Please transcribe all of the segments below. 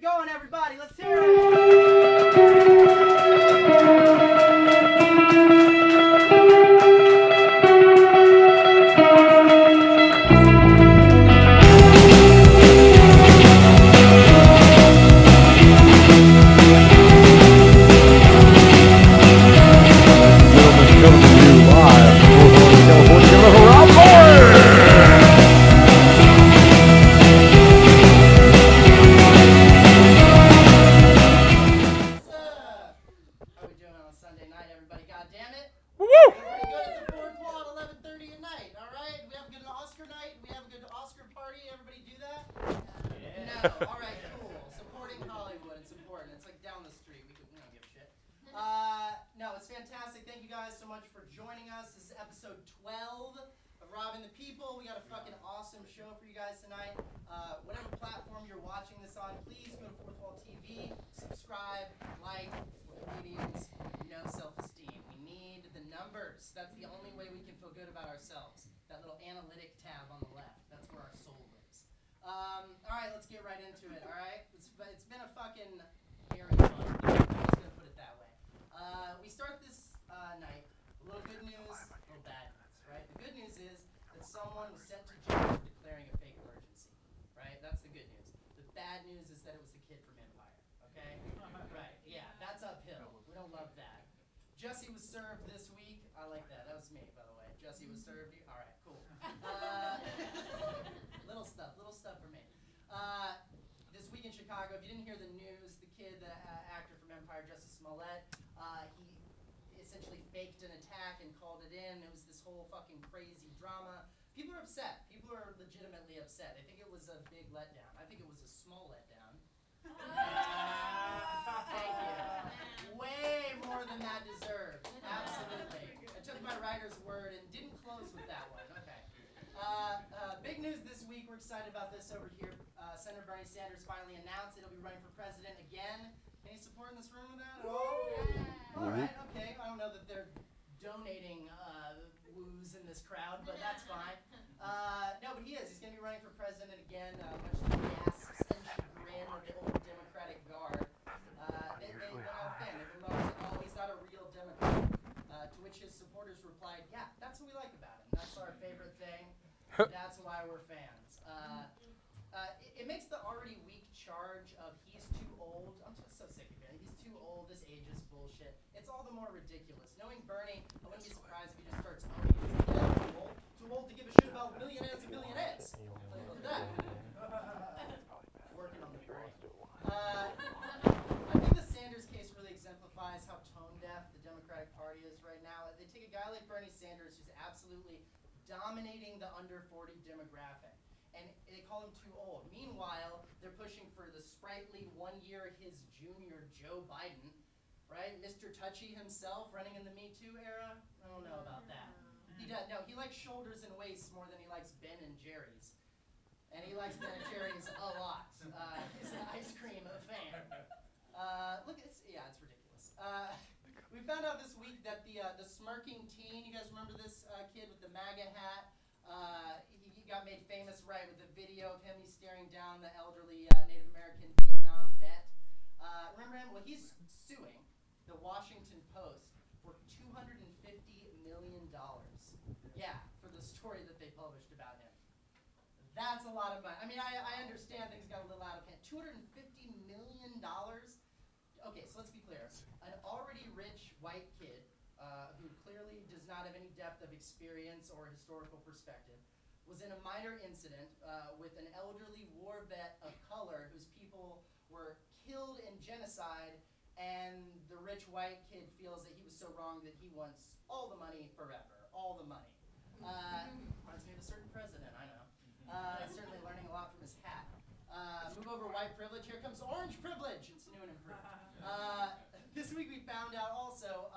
going, everybody. Let's hear it. Dominating the under 40 demographic, and they call him too old. Meanwhile, they're pushing for the sprightly 1 year his junior Joe Biden, right? Mr. Touchy himself running in the Me Too era. I don't know about that. He does. No, he likes shoulders and waists more than he likes Ben and Jerry's, and he likes Ben and Jerry's a lot. He's an ice cream fan. Look, it's ridiculous. We found out this week that the smirking teen, you guys remember this kid with the MAGA hat? He got made famous, right, with the video of him. He's staring down the elderly Native American Vietnam vet. Remember him? Well, he's suing the Washington Post for $250 million. Yeah, for the story that they published about him. That's a lot of money. I mean, I understand things got a little out of hand. $250 million? Okay, so let's be clear. An already rich white kid who clearly does not have any depth of experience or historical perspective was in a minor incident with an elderly war vet of color whose people were killed in genocide, and the rich white kid feels that he was so wrong that he wants all the money forever, all the money. Reminds me of a certain president, I know. Certainly learning a lot from his hat. Move over white privilege, here comes orange privilege. It's new and improved. This week we found out also,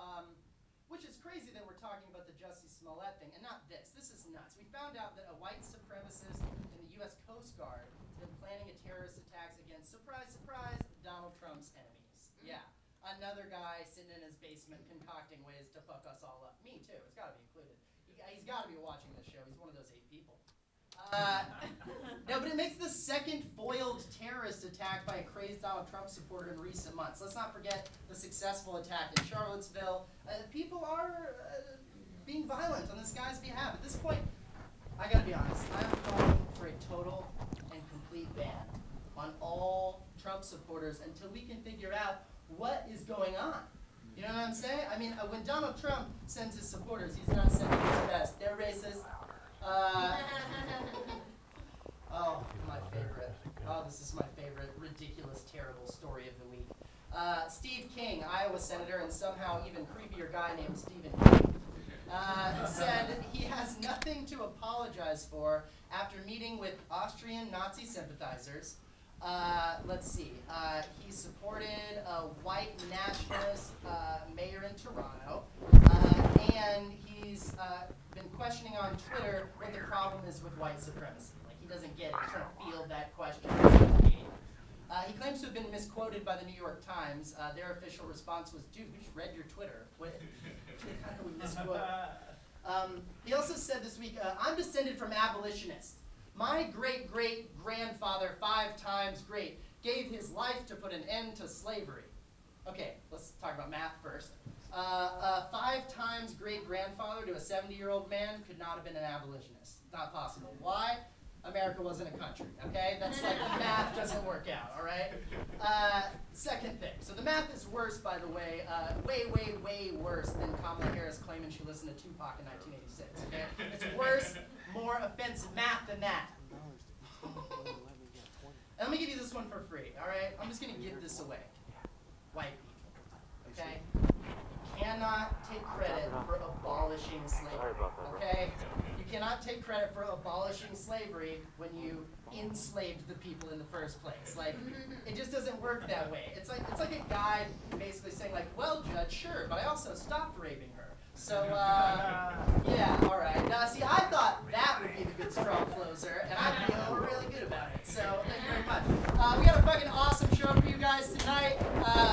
which is crazy that we're talking about the Jussie Smollett thing, and not this. This is nuts. We found out that a white supremacist in the U.S. Coast Guard has been planning a terrorist attacks against, surprise, surprise, Donald Trump's enemies. Yeah, another guy sitting in his basement concocting ways to fuck us all up. Me too, it's gotta be included. He's gotta be watching this show. He's one of those 8 people. No, but it makes the second foiled terrorist attack by a crazed Donald Trump supporter in recent months. Let's not forget the successful attack in Charlottesville. People are being violent on this guy's behalf. At this point, I gotta be honest, I'm calling for a total and complete ban on all Trump supporters until we can figure out what is going on. You know what I'm saying? I mean, when Donald Trump sends his supporters, he's not sending his best. They're racist. Oh, my favorite. Oh, this is my favorite ridiculous, terrible story of the week. Steve King, Iowa senator, and somehow even creepier guy named Stephen King, said he has nothing to apologize for after meeting with Austrian Nazi sympathizers. Let's see. He supported a white nationalist mayor in Toronto, and he's been questioning on Twitter what the problem is with white supremacy. Like, he doesn't get it. He's trying to field that question. He claims to have been misquoted by the New York Times. Their official response was, dude, we just read your Twitter. What? How do we misquote? He also said this week, I'm descended from abolitionists. My great-great-grandfather, 5 times great, gave his life to put an end to slavery. Okay, let's talk about math first. 5 times great-grandfather to a 70-year-old man could not have been an abolitionist. Not possible. Why? America wasn't a country, okay? That's like the math doesn't work out, all right? Second thing. So the math is worse, by the way, way worse than Kamala Harris claiming she listened to Tupac in 1986, okay? It's worse, more offensive math than that. And let me give you this one for free, all right? I'm just going to give this away. White people, okay? You cannot take credit for abolishing slavery, okay? You cannot take credit for abolishing slavery when you enslaved the people in the first place. Like, it just doesn't work that way. It's like a guy basically saying, like, well, Judge, sure, but I also stopped raping her. So, yeah, all right. See, I thought that would be the good, strong closer, and I feel really good about it. So, thank you very much. We got a fucking awesome show for you guys tonight.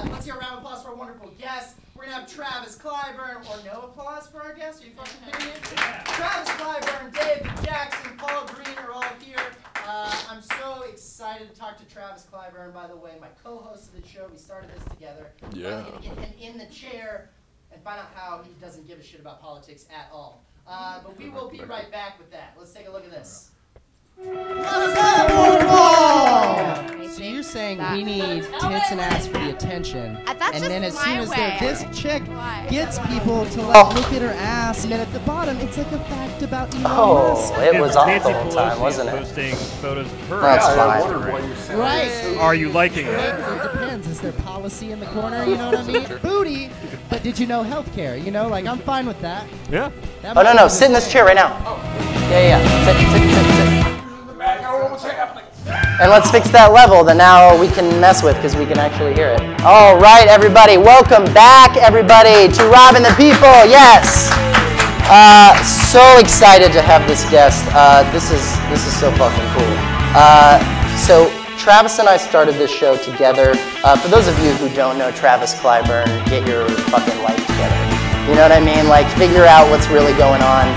Let's hear a round of applause for our wonderful guests. We're going to have Travis Clyburn, or no applause for our guests? Are you fucking kidding me? Yeah. Travis Clyburn, David Jackson, Paul Green are all here. I'm so excited to talk to Travis Clyburn, by the way, my co-host of the show. We started this together. Yeah. I'm going to get him in the chair and find out how he doesn't give a shit about politics at all. But we will be right back with that. Let's take a look at this. What's up, football? So you're saying we need tits and ass for the attention, and then as soon as this chick gets people to like look at her ass, and then at the bottom it's like a fact about Elon Musk. It was off the whole time, wasn't it? Posting photos of her. That's fine. Right. Are you liking it? It depends. Is there policy in the corner? You know what I mean? Booty. But did you know healthcare? You know, like I'm fine with that. Yeah. Oh no, sit in this chair right now. Yeah. Sit. And let's fix that level that now we can mess with because we can actually hear it. All right, everybody, welcome back, everybody, to Robbing the People. Yes. So excited to have this guest. This is so fucking cool. So Travis and I started this show together. For those of you who don't know Travis Clyburn, get your fucking life together. You know what I mean? Like, figure out what's really going on.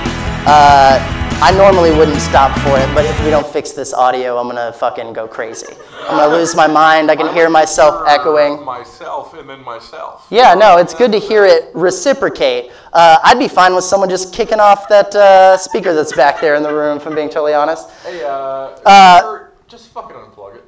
I normally wouldn't stop for it, but if we don't fix this audio, I'm gonna fucking go crazy. I'm gonna lose my mind. I can hear myself echoing. Myself and then myself. Yeah, no, it's good to hear it reciprocate. I'd be fine with someone just kicking off that speaker that's back there in the room, if I'm being totally honest. Hey, just fucking unplug it.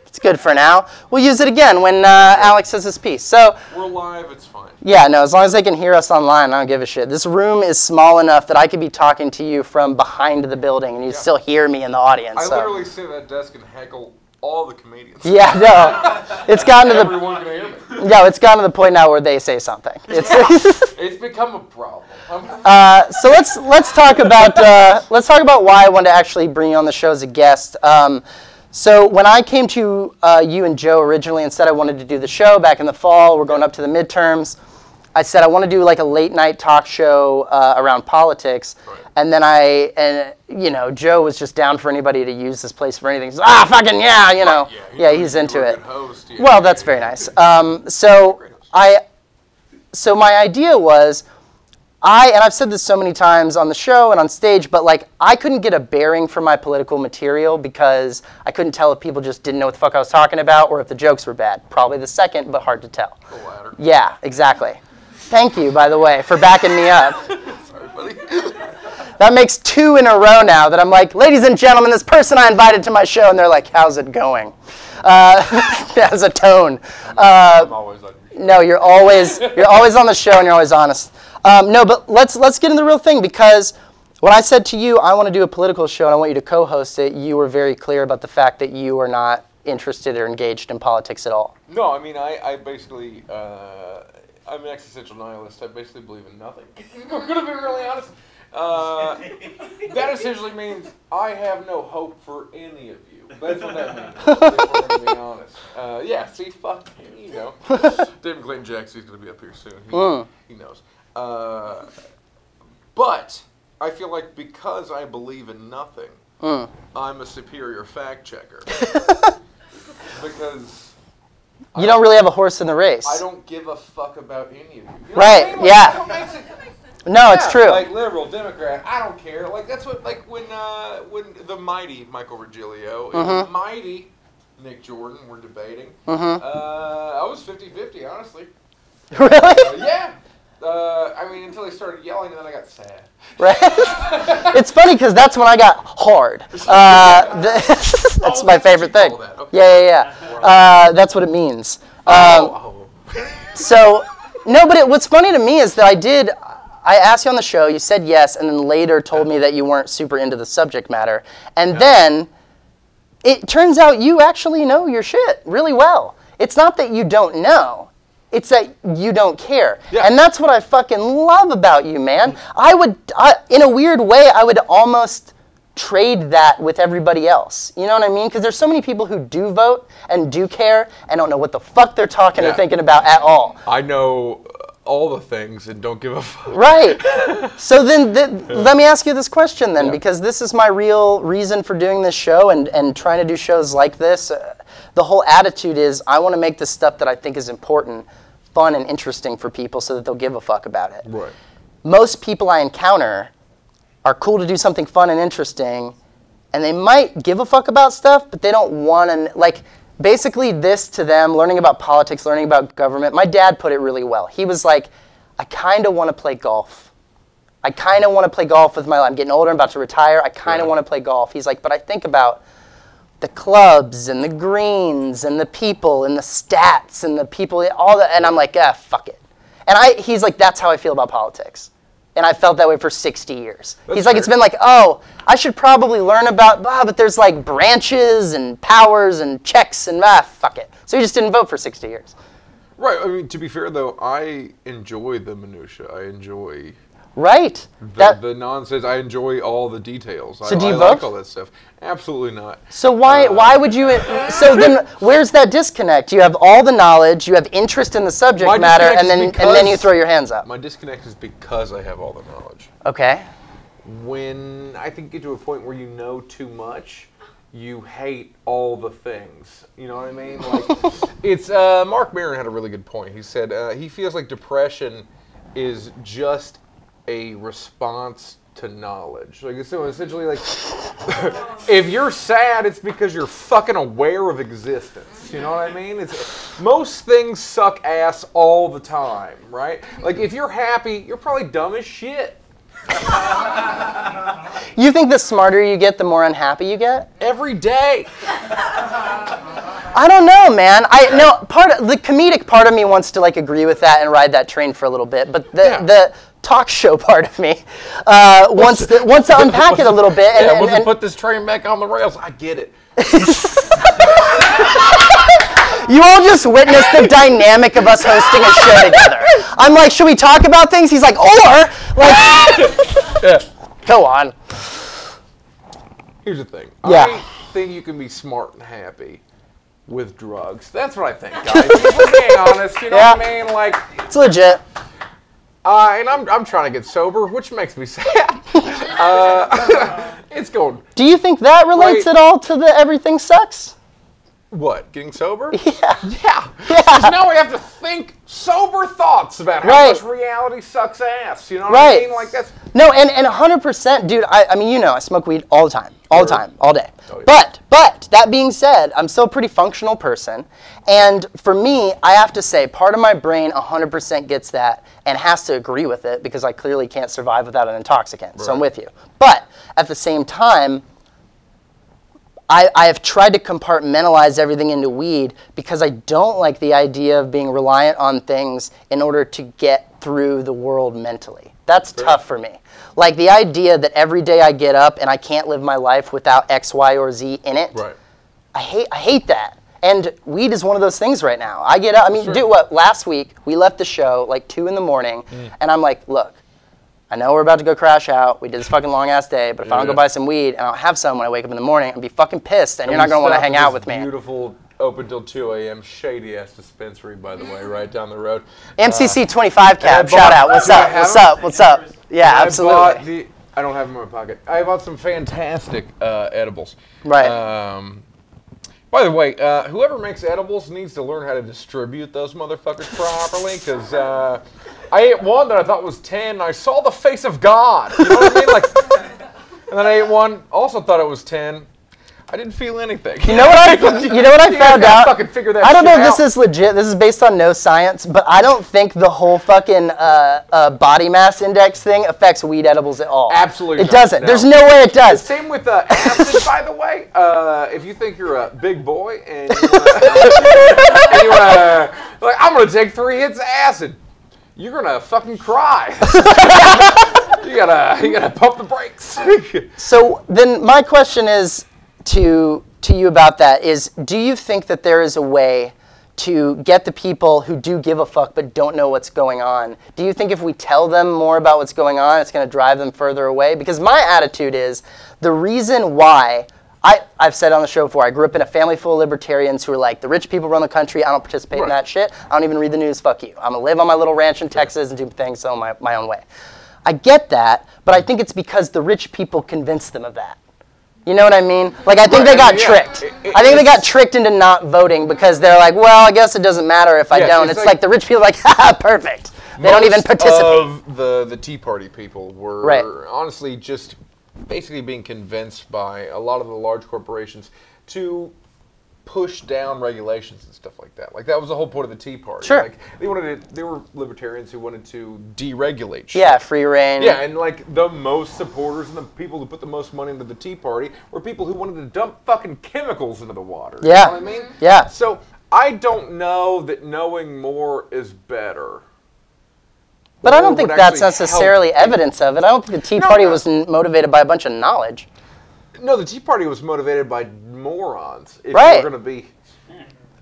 It's good for now. We'll use it again when Alex says his piece. So we're live, it's fine. Yeah, no, as long as they can hear us online, I don't give a shit. This room is small enough that I could be talking to you from behind the building and you'd still hear me in the audience. I literally sit at that desk and heckle all the comedians. Yeah, no. It's gotten to Everyone can hear me. No, it's gotten to the point now where they say something. It's become a problem. So let's talk about why I wanted to actually bring you on the show as a guest. So when I came to you and Joe originally and said I wanted to do the show back in the fall, we're going up to the midterms, I said I want to do like a late night talk show around politics. Right. And then Joe was just down for anybody to use this place for anything. He's like, fucking yeah, you know. Yeah, he's into it. Host, yeah. Well, that's very nice. So my idea was, and I've said this so many times on the show and on stage, but like I couldn't get a bearing for my political material because I couldn't tell if people just didn't know what the fuck I was talking about or if the jokes were bad. Probably the second, but hard to tell. The latter. Yeah, exactly. Thank you, by the way, for backing me up. Sorry, buddy. That makes 2 in a row now that I'm like, ladies and gentlemen, this person I invited to my show, and they're like, how's it going? As a tone. I'm always on your show. No, you're always on the show and you're always honest. No, but let's get into the real thing, because when I said to you, I want to do a political show and I want you to co-host it, you were very clear about the fact that you are not interested or engaged in politics at all. No, I mean, I basically, I'm an existential nihilist. I basically believe in nothing. I'm going to be really honest. That essentially means I have no hope for any of you. That's what that means, if we're going to be honest. Yeah, see, fuck him, you know. David Clayton Jackson's going to be up here soon. He knows. But I feel like because I believe in nothing, I'm a superior fact checker. Because You don't really have a horse in the race. I don't give a fuck about any of you. You know right, what I mean? yeah. No, it's true. Like liberal, Democrat, I don't care. Like that's what, like when the mighty Michael Virgilio and the mighty Nick Jordan were debating. I was 50-50, honestly. Really? Yeah. I mean, until they started yelling, and then I got sad. Right? It's funny because that's when I got hard. That's my favorite thing. Okay. Yeah. That's what it means. So, no, but what's funny to me is that I asked you on the show, you said yes, and then later told me that you weren't super into the subject matter. And then it turns out you actually know your shit really well. It's not that you don't know. It's that you don't care. Yeah. And that's what I fucking love about you, man. In a weird way, I would almost trade that with everybody else. You know what I mean? Because there's so many people who do vote and do care and don't know what the fuck they're talking or thinking about at all. I know all the things and don't give a fuck. Right. So then let me ask you this question then, because this is my real reason for doing this show and trying to do shows like this. The whole attitude is I want to make the stuff that I think is important fun and interesting for people so that they'll give a fuck about it. Right. Most people I encounter are cool to do something fun and interesting, and they might give a fuck about stuff, but they don't want to, like, basically this to them, learning about politics, learning about government, my dad put it really well. He was like, I kind of want to play golf. I kind of want to play golf with my life. I'm getting older, I'm about to retire, I kind of want to play golf. He's like, but I think about the clubs and the greens and the people and the stats and the people, all that, and I'm like, fuck it. And he's like, that's how I feel about politics. And I felt that way for 60 years. He's like, it's been like, oh, I should probably learn about, but there's like branches and powers and checks and fuck it. So he just didn't vote for 60 years. Right. I mean, to be fair though, I enjoy the minutia. I enjoy the nonsense. I enjoy all the details. So do you I vote? like all that stuff. Absolutely not. So why would you? So then, where's that disconnect? You have all the knowledge, you have interest in the subject matter, and then you throw your hands up. My disconnect is because I have all the knowledge. Okay. When I think you get to a point where you know too much, you hate all the things. You know what I mean? Like it's Mark Maron had a really good point. He said he feels like depression is just a response to knowledge. Like so essentially, like if you're sad, it's because you're fucking aware of existence. You know what I mean? Most things suck ass all the time, right? Like if you're happy, you're probably dumb as shit. You think the smarter you get, the more unhappy you get? Every day. I don't know, man. The comedic part of me wants to like agree with that and ride that train for a little bit, but the talk show part of me wants to unpack it a little bit and put this train back on the rails. I get it. You all just witnessed the dynamic of us hosting a show together. I'm like, should we talk about things? He's like, or like, go on. Here's the thing. Yeah. I think you can be smart and happy with drugs. That's what I think, guys. If we're being honest, you know what I mean? Like, it's legit. And I'm trying to get sober, which makes me sad. It's going. Do you think that relates at all to the everything sucks? What? Getting sober? Yeah. Yeah. Because now we have to think sober thoughts about how much reality sucks ass. You know what I mean? Like that's. No, and 100%, dude. I mean, you know, I smoke weed all the time, all day. Oh, yeah. But that being said, I'm still a pretty functional person, and for me, I have to say, part of my brain 100% gets that and has to agree with it because I clearly can't survive without an intoxicant. So I'm with you. But at the same time, I have tried to compartmentalize everything into weed because I don't like the idea of being reliant on things in order to get through the world mentally. That's tough for me. Like the idea that every day I get up and I can't live my life without X, Y, or Z in it. Right. I hate that. And weed is one of those things right now. I get up, I mean, dude, what, last week we left the show like 2 in the morning and I'm like, look, I know we're about to go crash out. We did this fucking long ass day, but if I don't go buy some weed and I don't have some when I wake up in the morning, I'd be fucking pissed and you're not going to want to hang out with me. Beautiful, open till 2 a.m. shady ass dispensary, by the way, right down the road. MCC 25 cab, shout out. What's up? Yeah, absolutely. I don't have them in my pocket. I bought some fantastic edibles. Right. By the way, whoever makes edibles needs to learn how to distribute those motherfuckers properly, because I ate one that I thought was 10, and I saw the face of God. You know what I mean? Like, and then I ate one, also thought it was 10. I didn't feel anything. You know what I found out? Fucking figure that I don't know if shit this is legit. This is based on no science, but I don't think the whole fucking body mass index thing affects weed edibles at all. Absolutely It doesn't. No. There's no way it does. Same with acid, by the way. If you think you're a big boy and you like, I'm gonna take 3 hits of acid, you're gonna fucking cry. you gotta pump the brakes. So then my question is to you about that is, do you think that there is a way to get the people who do give a fuck but don't know what's going on? Do you think if we tell them more about what's going on, it's going to drive them further away? Because my attitude is, the reason why, I've said on the show before, I grew up in a family full of libertarians who are like, the rich people run the country, I don't participate in that shit, I don't even read the news, fuck you. I'm going to live on my little ranch in Texas and do things my own way. I get that, but I think it's because the rich people convinced them of that. You know what I mean? Like, I think they got tricked. I think they got tricked into not voting because they're like, well, I guess it doesn't matter if I don't. It's like the rich people are like, haha, perfect. They don't even participate. Most of the Tea Party people were honestly just basically being convinced by a lot of the large corporations to push down regulations and stuff like that. Like, that was the whole point of the Tea Party. Sure. Like, they were libertarians who wanted to deregulate shit. Yeah, free reign. Yeah, and like the most supporters and the people who put the most money into the Tea Party were people who wanted to dump fucking chemicals into the water. Yeah. You know what I mean? Yeah. So I don't know that knowing more is better. But I don't think that's necessarily evidence of it. I don't think the Tea Party was motivated by a bunch of knowledge. No, the Tea Party was motivated by morons. If you're going to be.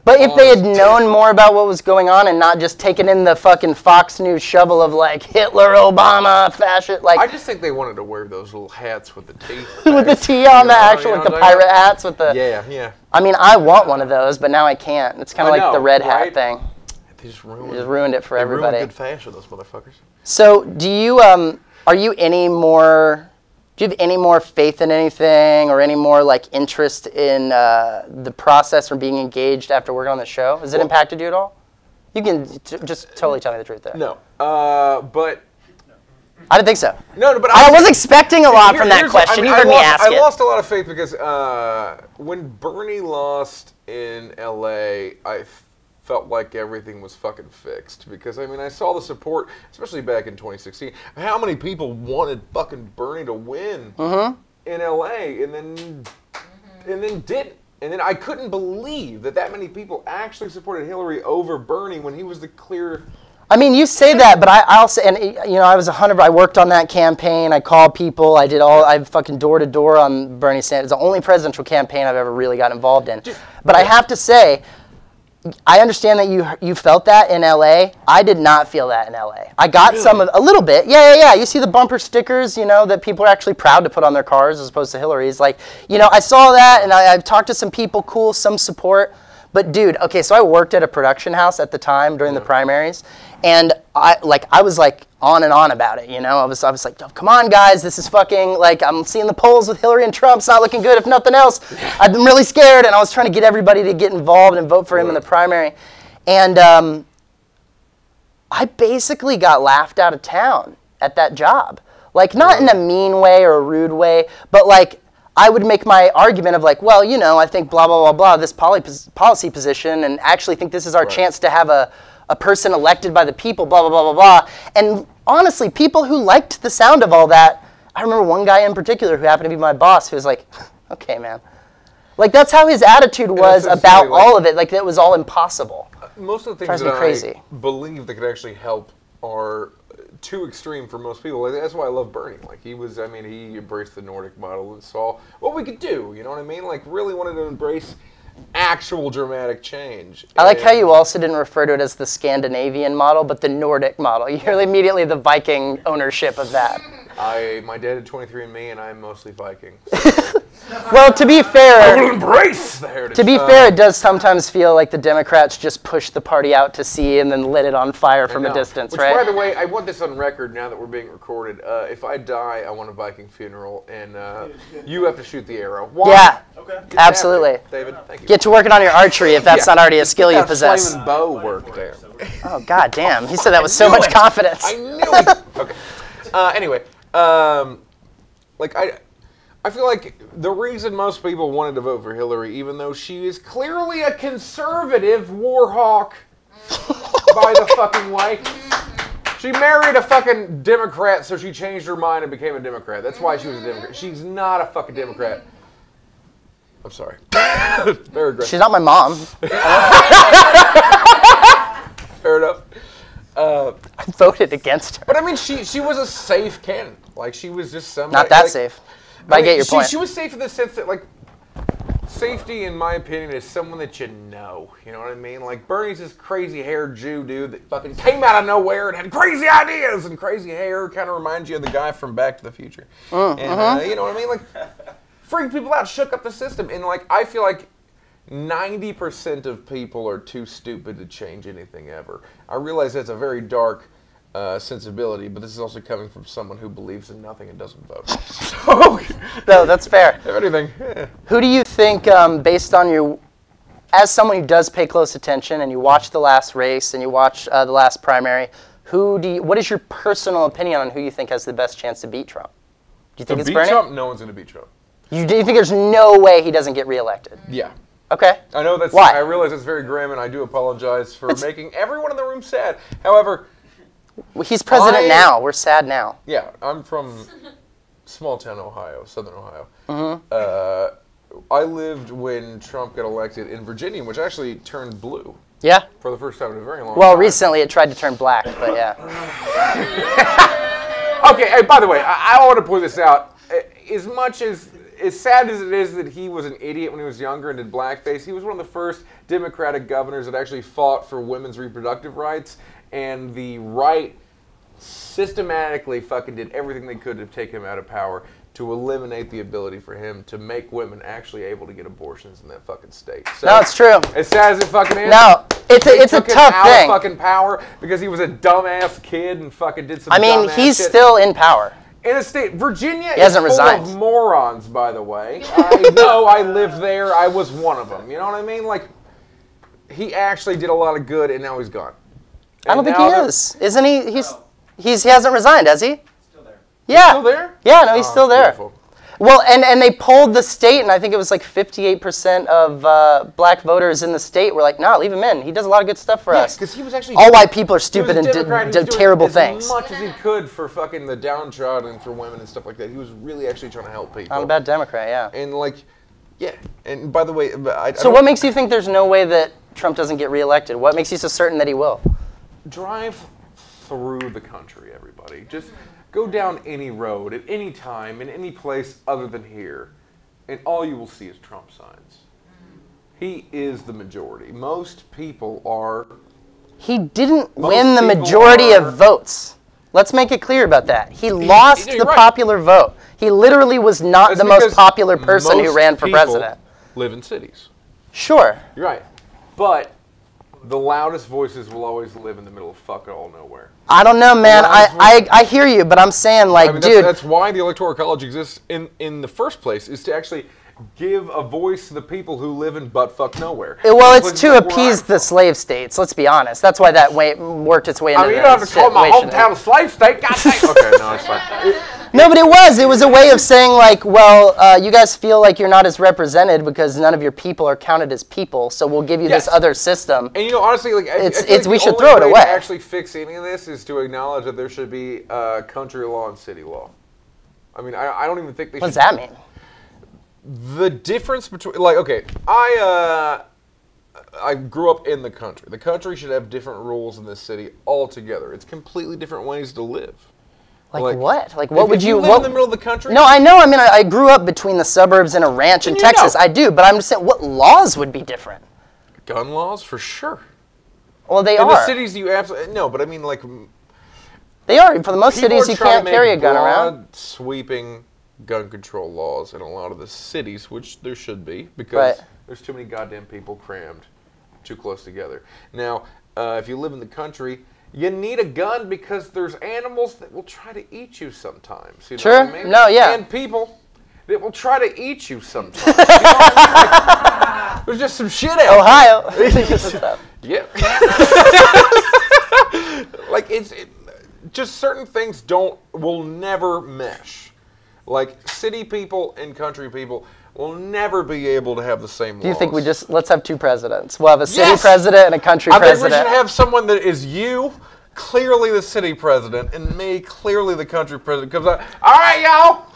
But if they had known more about what was going on and not just taken in the fucking Fox News shovel of like Hitler, Obama, fascist, like. I just think they wanted to wear those little hats with the T. with the T on the actual, like the pirate hats with the. Yeah. I mean, I want one of those, but now I can't. It's kind of like the red hat thing. They just ruined it for everybody. Ruined good fashion, those motherfuckers. So, do you are you any more? Do you have any more faith in anything, or any more like interest in the process or being engaged after working on the show? Has it impacted you at all? You can just totally tell me the truth there. No, but I didn't think so. No, but I was expecting a lot from that question. You heard me ask it. I lost a lot of faith because when Bernie lost in L.A., I felt like everything was fucking fixed, because I mean, I saw the support, especially back in 2016. How many people wanted fucking Bernie to win in LA, and then didn't, and then I couldn't believe that many people actually supported Hillary over Bernie when he was the clear. I mean, you say that, but I'll say, and you know, I worked on that campaign. I called people. I fucking door to door on Bernie Sanders. It's the only presidential campaign I've ever really got involved in. But I have to say, I understand that you felt that in LA. I did not feel that in LA. I got a little bit. Yeah. You see the bumper stickers, you know, that people are actually proud to put on their cars as opposed to Hillary's. Like, you know, I saw that, and I've talked to some people, some support. But dude, okay, so I worked at a production house at the time during the primaries, and I was like on and on about it, you know? I was like, oh, come on guys, this is fucking, like, I'm seeing the polls with Hillary and Trump, it's not looking good, if nothing else. I've been really scared, and I was trying to get everybody to get involved and vote for him in the primary. And I basically got laughed out of town at that job. Like, not in a mean way or a rude way, but like, I would make my argument of like, well, you know, I think blah, blah, blah, blah, this policy position, and actually think this is our chance to have a person elected by the people, blah, blah, blah, blah, blah. And honestly, people who liked the sound of all that, I remember one guy in particular who happened to be my boss who was like, okay, man. Like, that's how his attitude was about all of it. Like, it was all impossible. Most of the things that I believe that could actually help are too extreme for most people. Like, that's why I love Bernie. Like, he embraced the Nordic model and saw what we could do. You know what I mean? Like, really wanted to embrace actual dramatic change. I like how you also didn't refer to it as the Scandinavian model, but the Nordic model. You're immediately the Viking ownership of that. My dad had 23andMe, and I'm mostly Viking. So. Well, to be fair, I will embrace the heritage. To be fair, it does sometimes feel like the Democrats just pushed the party out to sea and then lit it on fire from a distance, right? By the way, I want this on record now that we're being recorded. If I die, I want a Viking funeral, and you have to shoot the arrow. Why? Yeah, okay. Absolutely. David, thank you. Get to working on your archery if that's not already a skill you possess. Flaming bow work there. Oh, god damn. He said that with so much confidence. I knew it. Okay. Anyway, like, I feel like the reason most people wanted to vote for Hillary, even though she is clearly a conservative war hawk, by the fucking way, she married a fucking Democrat, so she changed her mind and became a Democrat. That's why she was a Democrat. She's not a fucking Democrat. I'm sorry. Very aggressive. She's not my mom. Fair enough. I voted against her. But I mean, she was a safe candidate. Like, she was just somebody. Not that safe. But I get your point. She was safe in the sense that, like, safety, in my opinion, is someone that you know. You know what I mean? Like, Bernie's this crazy-haired Jew dude that fucking came out of nowhere and had crazy ideas and crazy hair. Kind of reminds you of the guy from Back to the Future. You know what I mean? Like, freaked people out, shook up the system. And, like, I feel like 90% of people are too stupid to change anything ever. I realize that's a very dark sensibility, but this is also coming from someone who believes in nothing and doesn't vote. So, no, that's fair. If anything, yeah. Who do you think, based on your, as someone who does pay close attention and you watch the last race and you watch the last primary, what is your personal opinion on who you think has the best chance to beat Trump? Do you think it's Bernie? Trump? No one's going to beat Trump. Do you think there's no way he doesn't get reelected? Yeah. Okay. I know that's. Why? I realize it's very grim, and I do apologize for making everyone in the room sad. However, he's president now. We're sad now. Yeah, I'm from small town Ohio, southern Ohio. I lived when Trump got elected in Virginia, which actually turned blue. Yeah. For the first time in a very long time. Well, recently it tried to turn black, but yeah. Okay. Hey, by the way, I want to point this out. As sad as it is that he was an idiot when he was younger and did blackface, he was one of the first Democratic governors that actually fought for women's reproductive rights, and the right systematically fucking did everything they could to take him out of power, to eliminate the ability for him to make women actually able to get abortions in that fucking state. So, no, it's true. As sad as it fucking is. No, it's a tough out thing. Of fucking power because he was a dumbass kid and fucking did some. I mean, he's shit. Still in power. In a state, Virginia he hasn't is full resigned. of morons, by the way. I know, I lived there. I was one of them. You know what I mean? Like, he actually did a lot of good, and now he's gone. And I don't think he is. Isn't he? He hasn't resigned, has he? Still there. Yeah. He's still there? Yeah, no, he's still there. Beautiful. Well, and they polled the state, and I think it was like 58% of black voters in the state were like, nah, leave him in. He does a lot of good stuff for us. Because he was actually... All white people are stupid and did terrible things. As much as he could for fucking the downtrodden and for women and stuff like that. He was really actually trying to help people. Not a bad Democrat, yeah. And like, yeah. And by the way... So what makes you think there's no way that Trump doesn't get reelected? What makes you so certain that he will? Drive through the country, everybody. Just... go down any road at any time in any place other than here, and all you will see is Trump signs. He is the majority. Most people are... He didn't win the majority of votes. Let's make it clear about that. He lost the popular vote. He literally was not the most popular person who ran for president. Live in cities. Sure. You're right. But the loudest voices will always live in the middle of fuck all nowhere. I don't know, man. I hear you, but I'm saying, like, I mean, dude. That's why the Electoral College exists in the first place, is to actually give a voice to the people who live in buttfuck nowhere. Well, it's to appease the slave states. Let's be honest. That's why that worked its way into. I mean, you don't have to call my hometown a slave state. God dang. Okay, no, it's fine. No, but it was a way of saying, like, well, you guys feel like you're not as represented because none of your people are counted as people, so we'll give you this other system. And, you know, honestly, like, I feel like we should the throw it only way away. to actually fix any of this is to acknowledge that there should be country law and city law. I mean, I don't even think they should. What does that mean? The difference between, like, okay, I grew up in the country. The country should have different rules than the city altogether. It's completely different ways to live. Like what? Like what would you? Live in the middle of the country? No, I know. I mean, I grew up between the suburbs and a ranch in Texas. I do, but I'm just saying, what laws would be different? Gun laws, for sure. Well, they in are. In the cities, you absolutely no, but I mean, like, they are. For the most cities, you can't carry a gun around. Sweeping gun control laws in a lot of the cities, which there should be, because there's too many goddamn people crammed too close together. Now, if you live in the country, you need a gun because there's animals that will try to eat you sometimes. You know what I mean? No, yeah. And people that will try to eat you sometimes. You know what I mean? Like, there's just some shit out Ohio. Yeah. Like, just certain things will never mesh. Like, city people and country people will never be able to have the same laws. Do you think let's have two presidents? We'll have a city president and a country president. I think we should have someone that is you, clearly the city president, and me, clearly the country president, comes out, all right, y'all,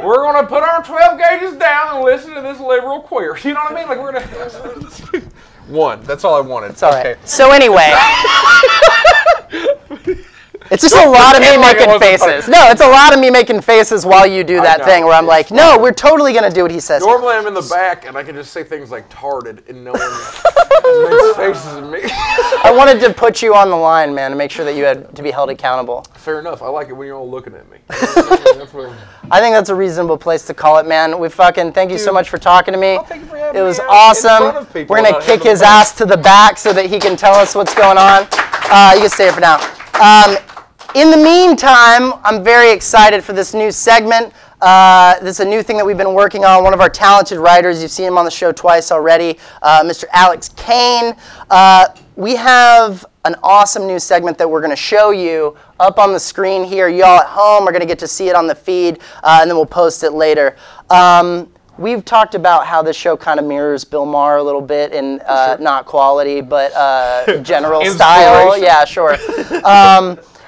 we're going to put our 12 gauges down and listen to this liberal queer. You know what I mean? Like, we're going to... One. That's all I wanted. It's all right. So anyway... It's just a lot of me making faces. No, it's a lot of me making faces while you do that thing where I'm like, no, we're totally going to do what he says. Normally I'm in the back and I can just say things like tarded and no one makes faces at me. I wanted to put you on the line, man, to make sure that you had to be held accountable. Fair enough. I like it when you're all looking at me. I think that's a reasonable place to call it, man. We fucking thank you so much for talking to me. Oh, thank you for having it was me awesome. We're going to kick his ass to the back so that he can tell us what's going on. You can stay here for now. In the meantime, I'm very excited for this new segment. This is a new thing that we've been working on. One of our talented writers, you've seen him on the show twice already, Mr. Alex Caine. We have an awesome new segment that we're going to show you up on the screen here. Y'all at home are going to get to see it on the feed, and then we'll post it later. We've talked about how this show kind of mirrors Bill Maher a little bit in not quality, but general style. Yeah, sure.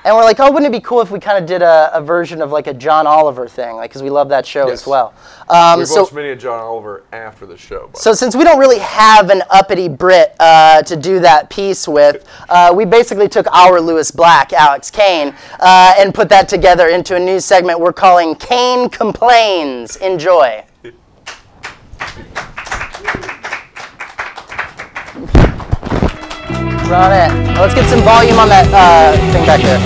And we're like, oh, wouldn't it be cool if we kind of did a version of like a John Oliver thing, like, because we love that show as well. We've watched many of John Oliver after the show. So since we don't really have an uppity Brit to do that piece with, we basically took our Lewis Black, Alex Caine, and put that together into a new segment we're calling Caine Complains. Enjoy. Run it. Let's get some volume on that thing back there.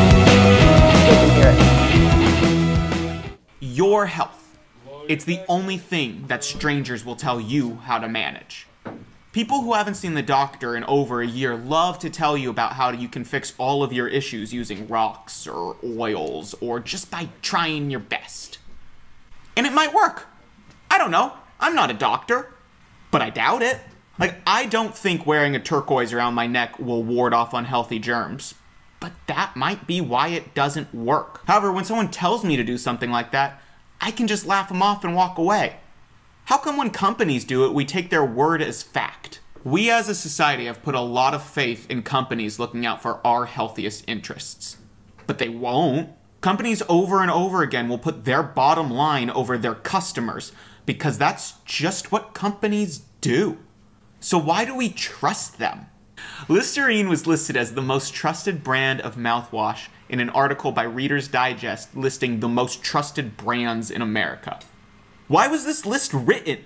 So we can hear it. Your health. It's the only thing that strangers will tell you how to manage. People who haven't seen the doctor in over a year love to tell you about how you can fix all of your issues using rocks or oils or just by trying your best. And it might work. I don't know. I'm not a doctor, but I doubt it. Like, I don't think wearing a turquoise around my neck will ward off unhealthy germs, but that might be why it doesn't work. However, when someone tells me to do something like that, I can just laugh them off and walk away. How come when companies do it, we take their word as fact? We as a society have put a lot of faith in companies looking out for our healthiest interests. But they won't. Companies over and over again will put their bottom line over their customers because that's just what companies do. So why do we trust them? Listerine was listed as the most trusted brand of mouthwash in an article by Reader's Digest listing the most trusted brands in America. Why was this list written?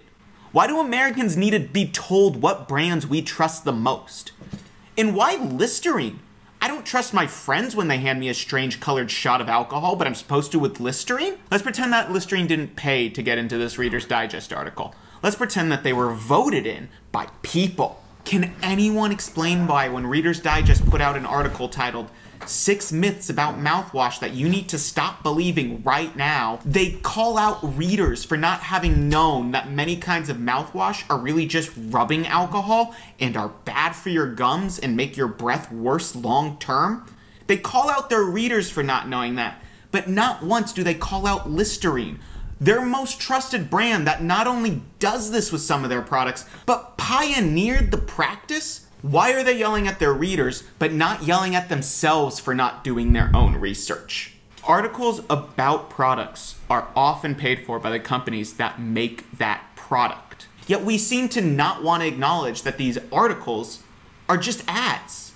Why do Americans need to be told what brands we trust the most? And why Listerine? I don't trust my friends when they hand me a strange colored shot of alcohol, but I'm supposed to with Listerine? Let's pretend that Listerine didn't pay to get into this Reader's Digest article. Let's pretend that they were voted in by people. Can anyone explain why when Reader's Digest put out an article titled 6 Myths About Mouthwash That You Need to Stop Believing Right Now, they call out readers for not having known that many kinds of mouthwash are really just rubbing alcohol and are bad for your gums and make your breath worse long term? They call out their readers for not knowing that, but not once do they call out Listerine, their most trusted brand that not only does this with some of their products, but pioneered the practice. Why are they yelling at their readers, but not yelling at themselves for not doing their own research? Articles about products are often paid for by the companies that make that product. Yet we seem to not want to acknowledge that these articles are just ads,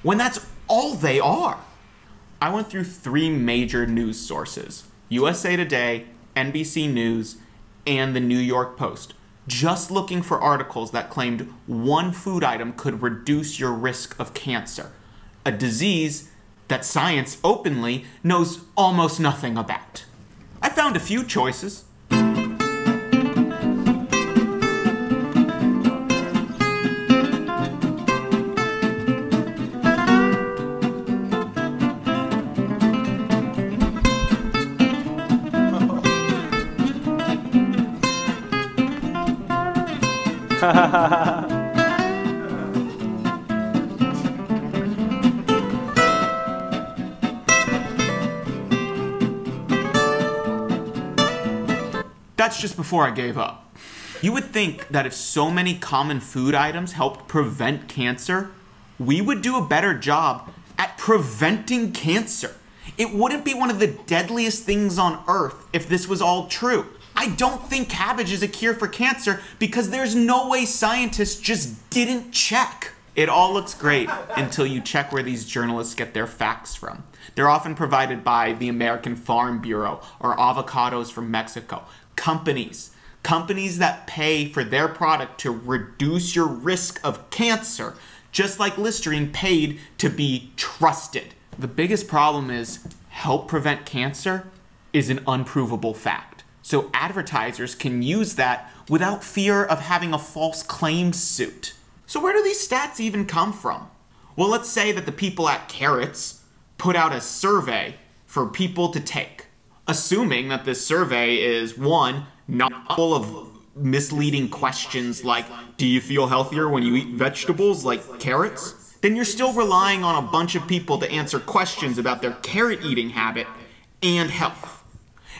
when that's all they are. I went through 3 major news sources: USA Today, NBC News, and the New York Post, just looking for articles that claimed one food item could reduce your risk of cancer, a disease that science openly knows almost nothing about. I found a few choices. That's just before I gave up. You would think that if so many common food items helped prevent cancer, we would do a better job at preventing cancer. It wouldn't be one of the deadliest things on earth if this was all true. I don't think cabbage is a cure for cancer because there's no way scientists just didn't check. It all looks great until you check where these journalists get their facts from. They're often provided by the American Farm Bureau or avocados from Mexico. Companies that pay for their product to reduce your risk of cancer, just like Listerine paid to be trusted. The biggest problem is help prevent cancer is an unprovable fact. So advertisers can use that without fear of having a false claims suit. So where do these stats even come from? Well, let's say that the people at Carrots put out a survey for people to take, assuming that this survey is, 1, not full of misleading questions like, do you feel healthier when you eat vegetables like carrots? Then you're still relying on a bunch of people to answer questions about their carrot eating habit and health.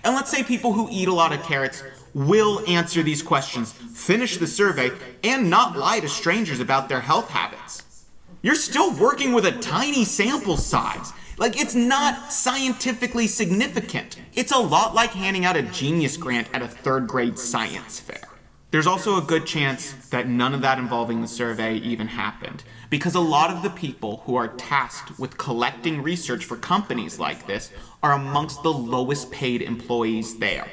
And let's say people who eat a lot of carrots will answer these questions, finish the survey, and not lie to strangers about their health habits. You're still working with a tiny sample size. Like, it's not scientifically significant. It's a lot like handing out a Genius Grant at a 3rd grade science fair. There's also a good chance that none of that involving the survey even happened, because a lot of the people who are tasked with collecting research for companies like this are amongst the lowest paid employees there.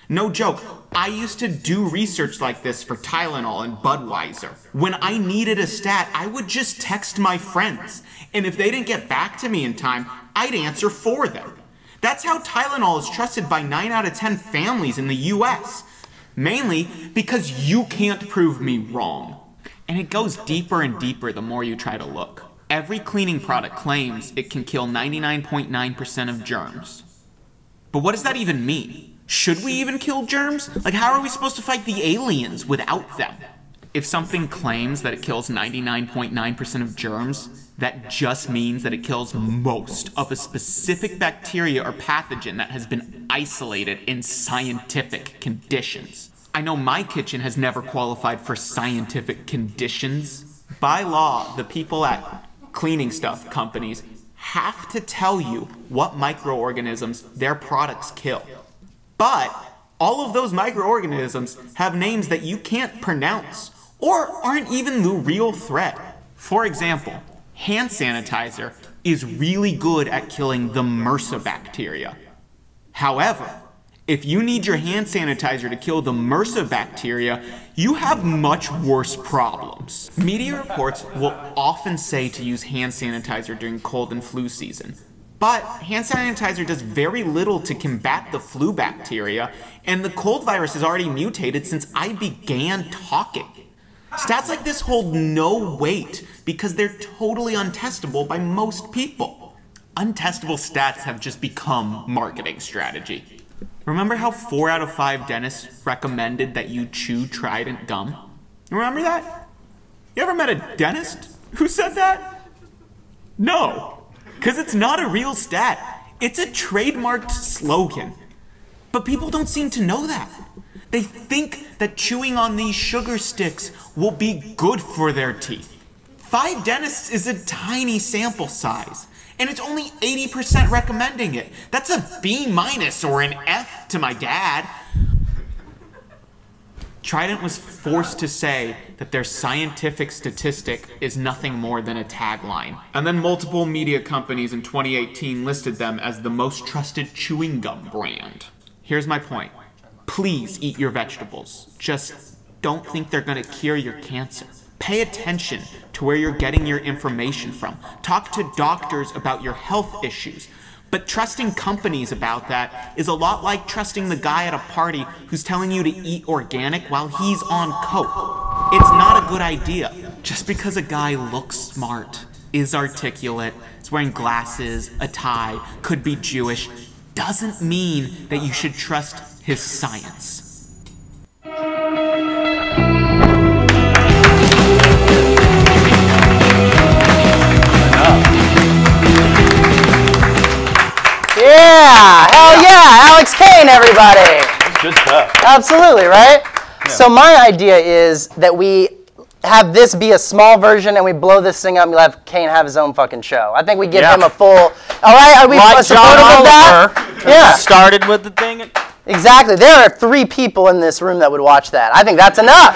No joke, I used to do research like this for Tylenol and Budweiser. When I needed a stat, I would just text my friends, and if they didn't get back to me in time, I'd answer for them. That's how Tylenol is trusted by 9 out of 10 families in the US. Mainly because you can't prove me wrong. And it goes deeper and deeper the more you try to look. Every cleaning product claims it can kill 99.9% of germs. But what does that even mean? Should we even kill germs? Like, how are we supposed to fight the aliens without them? If something claims that it kills 99.9% of germs, that just means that it kills most of a specific bacteria or pathogen that has been isolated in scientific conditions. I know my kitchen has never qualified for scientific conditions. By law, the people at cleaning stuff companies have to tell you what microorganisms their products kill. But all of those microorganisms have names that you can't pronounce or aren't even the real threat. For example, hand sanitizer is really good at killing the MRSA bacteria. However, if you need your hand sanitizer to kill the MRSA bacteria, you have much worse problems. Media reports will often say to use hand sanitizer during cold and flu season. But hand sanitizer does very little to combat the flu bacteria, and the cold virus has already mutated since I began talking. Stats like this hold no weight because they're totally untestable by most people. Untestable stats have just become marketing strategy. Remember how 4 out of 5 dentists recommended that you chew Trident gum? Remember that? You ever met a dentist who said that? No, because it's not a real stat. It's a trademarked slogan. But people don't seem to know that. They think that chewing on these sugar sticks will be good for their teeth. 5 dentists is a tiny sample size, and it's only 80% recommending it. That's a B- or an F to my dad. Trident was forced to say that their scientific statistic is nothing more than a tagline. And then multiple media companies in 2018 listed them as the most trusted chewing gum brand. Here's my point. Please eat your vegetables. Just don't think they're gonna cure your cancer. Pay attention to where you're getting your information from. Talk to doctors about your health issues. But trusting companies about that is a lot like trusting the guy at a party who's telling you to eat organic while he's on coke. It's not a good idea. Just because a guy looks smart, is articulate, is wearing glasses, a tie, could be Jewish, doesn't mean that you should trust his science. Yeah, hell yeah, Alex Caine, everybody. Good stuff. Absolutely, right? Yeah. So my idea is that we have this be a small version and we blow this thing up and we'll have Caine have his own fucking show. I think we give him a full, all right, are we supportive of that? Yeah. Started with the thing. Exactly, there are 3 people in this room that would watch that. I think that's enough.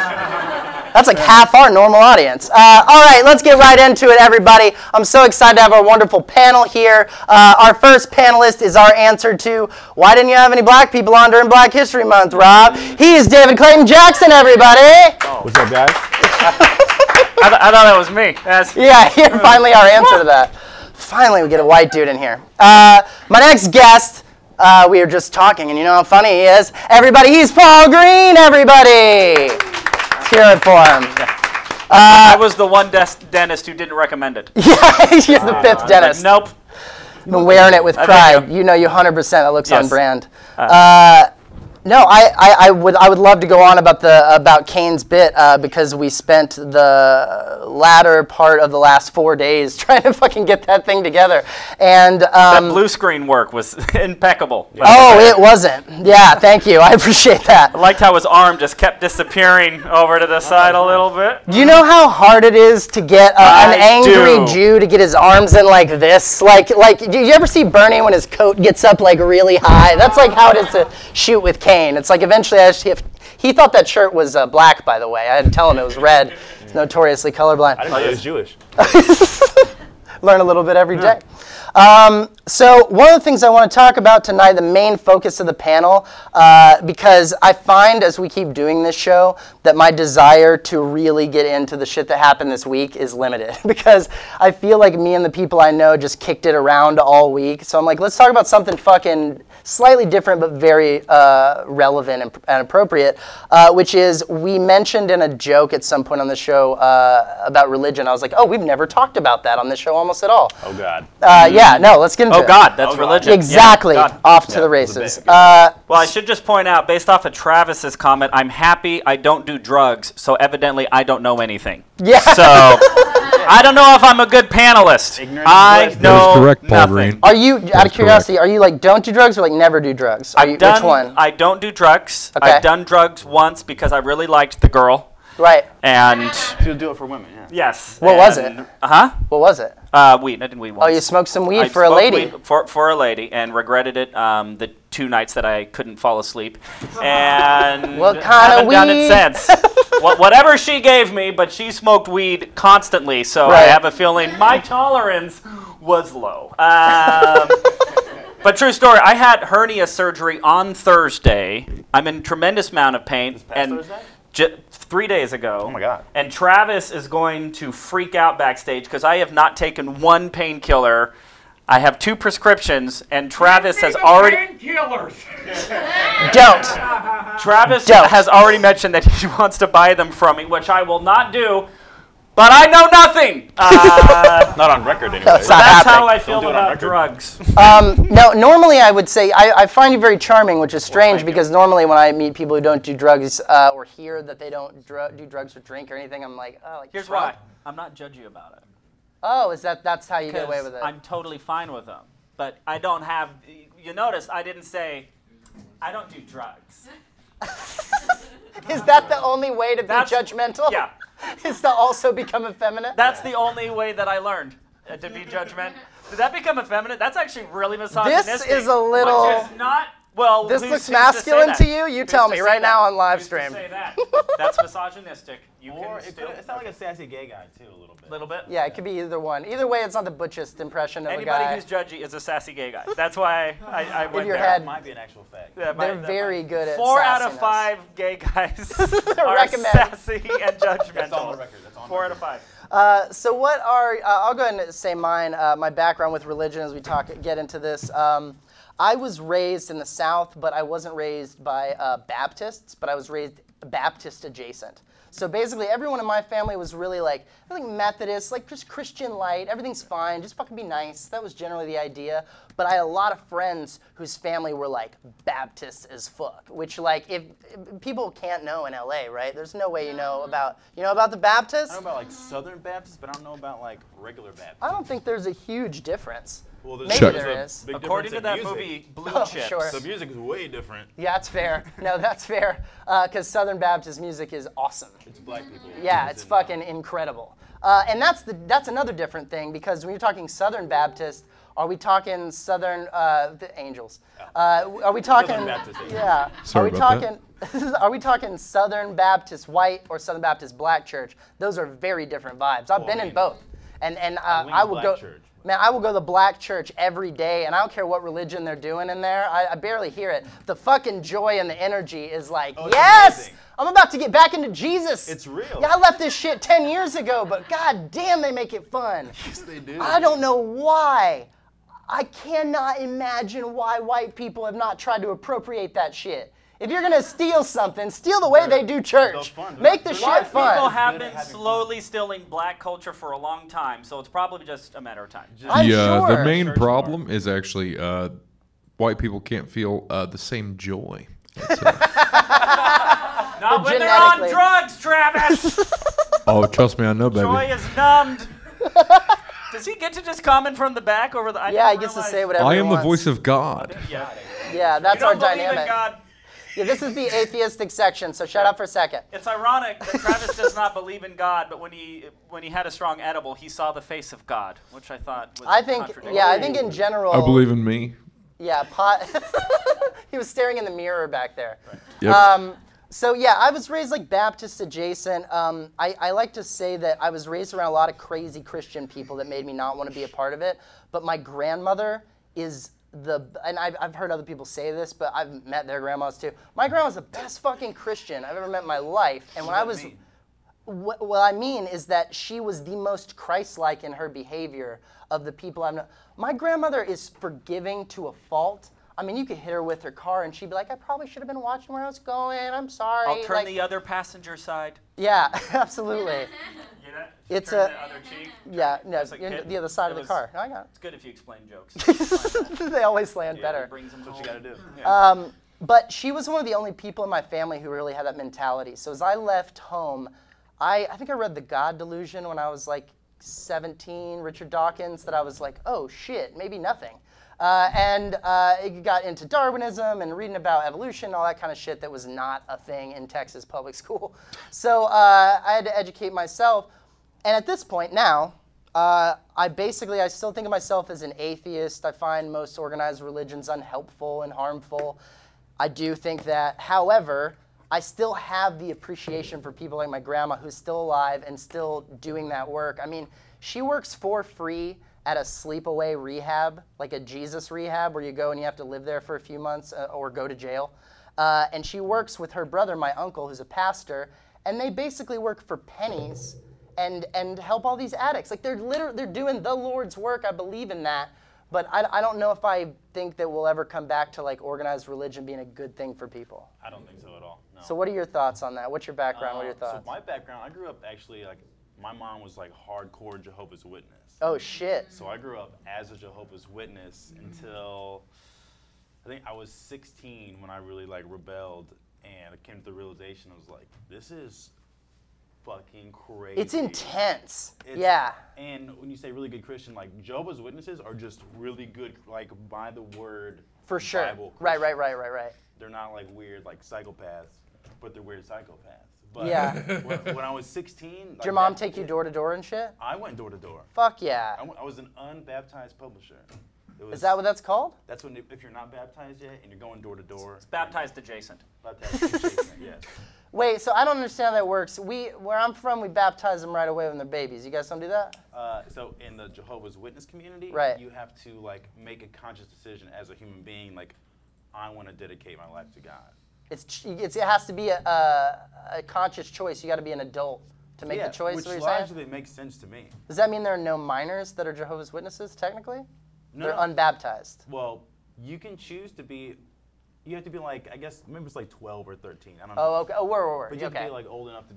That's like half our normal audience. All right, let's get right into it, everybody. I'm so excited to have our wonderful panel here. Our first panelist is our answer to, why didn't you have any black people on during Black History Month, Rob? He is David Clayton Jackson, everybody. Oh. What's up, guys? I thought that was me. Yeah, here, finally our answer to that. Finally, we get a white dude in here. My next guest, we were just talking, and you know how funny he is. Everybody, he's Paul Green, everybody. Hear it for him. I was the one dentist who didn't recommend it. Yeah, you're the 5th dentist. Nope. You've been wearing it with pride. You know you 100% that looks on brand. No, I would love to go on about Caine's bit because we spent the latter part of the last 4 days trying to fucking get that thing together, and that blue screen work was impeccable. Oh, it wasn't. Yeah, thank you. I appreciate that. I liked how his arm just kept disappearing over to the side a little bit. Do you know how hard it is to get an angry Jew to get his arms in like this? Like, do you ever see Bernie when his coat gets up like really high? That's like how it is to shoot with Caine. It's like eventually he thought that shirt was black, by the way. I had to tell him it was red. He's notoriously colorblind. I didn't know he was Jewish. Learn a little bit every day. So one of the things I want to talk about tonight, the main focus of the panel, because I find as we keep doing this show that my desire to really get into the shit that happened this week is limited because I feel like me and the people I know just kicked it around all week. So I'm like, let's talk about something fucking slightly different but very relevant and appropriate, which is we mentioned in a joke at some point on the show about religion. I was like, oh, we've never talked about that on this show almost at all. Oh, God. Yeah, no, let's get into it. Oh, God, that's religion. Exactly. Yeah, off to the races. Well, I should just point out, based off of Travis's comment, I'm happy I don't do drugs, so evidently I don't know anything. Yeah. So I don't know if I'm a good panelist. I know correct, Paul nothing. Green. Are you, out of curiosity, are you like don't do drugs or like never do drugs? Which one? I don't do drugs. Okay. I've done drugs once because I really liked the girl. Right. And You'll do it for women, yeah. yes. What was it? Huh? What was it? Weed. I did weed once. Oh, you smoked some weed I for a smoked lady. weed for a lady and regretted it the 2 nights that I couldn't fall asleep. And What kind of haven't done weed? it since. Whatever she gave me, but she smoked weed constantly, so I Right. have a feeling my tolerance was low. But true story, I had hernia surgery on Thursday. I'm in tremendous amount of pain. Thursday? 3 days ago. Oh my God. And Travis is going to freak out backstage because I have not taken one painkiller. I have 2 prescriptions, and Travis has already. Don't. Travis Don't. has already mentioned that he wants to buy them from me, which I will not do. But I know nothing. Not on record anyway. That's not That's happening. how I feel Don't do it on about record. drugs. No, normally I would say I find you very charming, which is strange because normally when I meet people who don't do drugs or hear that they don't do drugs or drink or anything, I'm like, oh, like Here's Trump. why. I'm not judgy about it. Oh, that's how you get away with Because it? I'm totally fine with them. But I don't have. You notice I didn't say I don't do drugs. Is that the only way to be judgmental? Yeah. Is to also become effeminate? That's the only way that I learned to be judgmental. Did that become effeminate? That's actually really misogynistic. This is a little. Which is not. Well, This who's- looks who's to say masculine that? to you? You Who's tell to me say right that? now on live Who's stream. to say that? That's misogynistic. You Or can it still. sounds like a sassy gay guy too, a little bit. Little bit. Yeah, it could be either one. Either way, it's not the butchest impression of a Anybody guy. who's judgy is a sassy gay guy. That's why I went your there. head. That might be an actual fact. Yeah, They're very good at 4 out of sassiness. 5 gay guys are Recommend. sassy and judgmental. That's on the record. That's on 4 out record. of 5. So what are, I'll go ahead and say mine, my background with religion as we get into this. I was raised in the South, but I wasn't raised by Baptists, but I was raised Baptist adjacent. So basically everyone in my family was really like, I think Methodist, like just Christian light, everything's fine, just fucking be nice. That was generally the idea. But I had a lot of friends whose family were like Baptists as fuck, which like if people can't know in LA, right? There's no way you know about the Baptists? I know about like Southern Baptists, but I don't know about like regular Baptists. I don't think there's a huge difference. Well, Maybe Check. there there's is. a big According to difference that in movie, music. Blue Oh, Chips. sure. The music is way different. Yeah, that's fair. No, that's fair. Because Southern Baptist music is awesome. It's black people. Yeah, it's fucking incredible. And that's another different thing because when you're talking Southern Baptist, are we talking Southern the Angels? Are we talking? Southern Baptist Angels. Yeah. Sorry are we about talking? Are we talking Southern Baptist white or Southern Baptist black church? Those are very different vibes. I've been in both, and I will black go. church. Man, I will go to the black church every day, and I don't care what religion they're doing in there. I barely hear it. The fucking joy and the energy is like, Oh, it's yes, amazing. I'm about to get back into Jesus. It's real. Yeah, I left this shit 10 years ago, but god damn, they make it fun. Yes, they do. I don't know why. I cannot imagine why white people have not tried to appropriate that shit. If you're gonna steal something, steal the way they do church. fun. Make the They're shit White people fun. have Good been at having slowly stealing black culture for a long time, so it's probably just a matter of time. I'm The sure. main Church problem is actually white people can't feel the same joy. Not when they're on genetically. drugs, Travis. Oh, trust me, I know, baby. Joy is numbed. Does he get to just comment from the back over the? I Yeah, he didn't gets to realize- say whatever I he am the wants. voice of God. Yeah. Yeah, You that's our don't believe in dynamic. God. Yeah, this is the atheistic section, so shut up for a second. It's ironic that Travis does not believe in God, but when he had a strong edible, he saw the face of God, which I thought was I think, contradictory. yeah, I think in general. I believe in me. Yeah, pot. He was staring in the mirror back there. Yep. So yeah, I was raised like Baptist adjacent. I like to say that I was raised around a lot of crazy Christian people that made me not want to be a part of it. But my grandmother is and I've heard other people say this, but I've met their grandmas too. My grandma's the best fucking Christian I've ever met in my life. And when I was, what I mean is that she was the most Christ-like in her behavior of the people I've known. My grandmother is forgiving to a fault. I mean, you could hit her with her car and she'd be like, I probably should have been watching where I was going. I'm sorry. I'll turn Like, the other passenger side. Yeah, absolutely. Get it? It's turn a- the other cheek. Yeah, no, As a you're kid, the other side it of the was- car. No, I got It's good if you explain jokes. it. They always land better. It brings them That's what you gotta do. Yeah. But she was one of the only people in my family who really had that mentality. So as I left home, I think I read The God Delusion when I was like 17, Richard Dawkins, that I was like, oh shit, maybe nothing. And it got into Darwinism and reading about evolution, all that kind of shit that was not a thing in Texas public school. So I had to educate myself. And at this point now, I still think of myself as an atheist. I find most organized religions unhelpful and harmful. I do think that, however, I still have the appreciation for people like my grandma who's still alive and still doing that work. I mean, she works for free at a sleepaway rehab, like a Jesus rehab, where you go and you have to live there for a few months or go to jail. And she works with her brother, my uncle, who's a pastor, and they basically work for pennies and help all these addicts. Like they're doing the Lord's work. I believe in that. but I don't know if I think that we'll ever come back to like organized religion being a good thing for people. I don't think so at all. No. So what are your thoughts on that? What's your background? What are your thoughts? So my background, I grew up actually like, my mom was like hardcore Jehovah's Witness. Oh shit. So I grew up as a Jehovah's Witness until I think I was 16 when I really like rebelled and I came to the realization I was like, this is fucking crazy. It's intense. Yeah. And when you say really good Christian, like Jehovah's Witnesses are just really good, like by the word. For sure. Bible Right. Christians. They're not like weird like psychopaths, but they're weird psychopaths. But Yeah. when I was 16, Did your mom take you door to door and shit? I went door to door. Fuck yeah. I was an unbaptized publisher. Is that what that's called? That's when if you're not baptized yet and you're going door to door. It's baptized adjacent. Baptized adjacent, yes. Wait, so I don't understand how that works. Where I'm from, we baptize them right away when they're babies. You guys don't do that? So in the Jehovah's Witness community, Right. you have to like make a conscious decision as a human being, like I want to dedicate my life to God. It has to be a conscious choice. You got to be an adult to make the choice. Which What you're saying? logically makes sense to me. Does that mean there are no minors that are Jehovah's Witnesses technically? No, They're no. unbaptized. Well, you can choose to be. You have to be like, I guess maybe it's like 12 or 13. I don't know. Oh, okay. Oh, word. But you have to Okay. be like old enough to.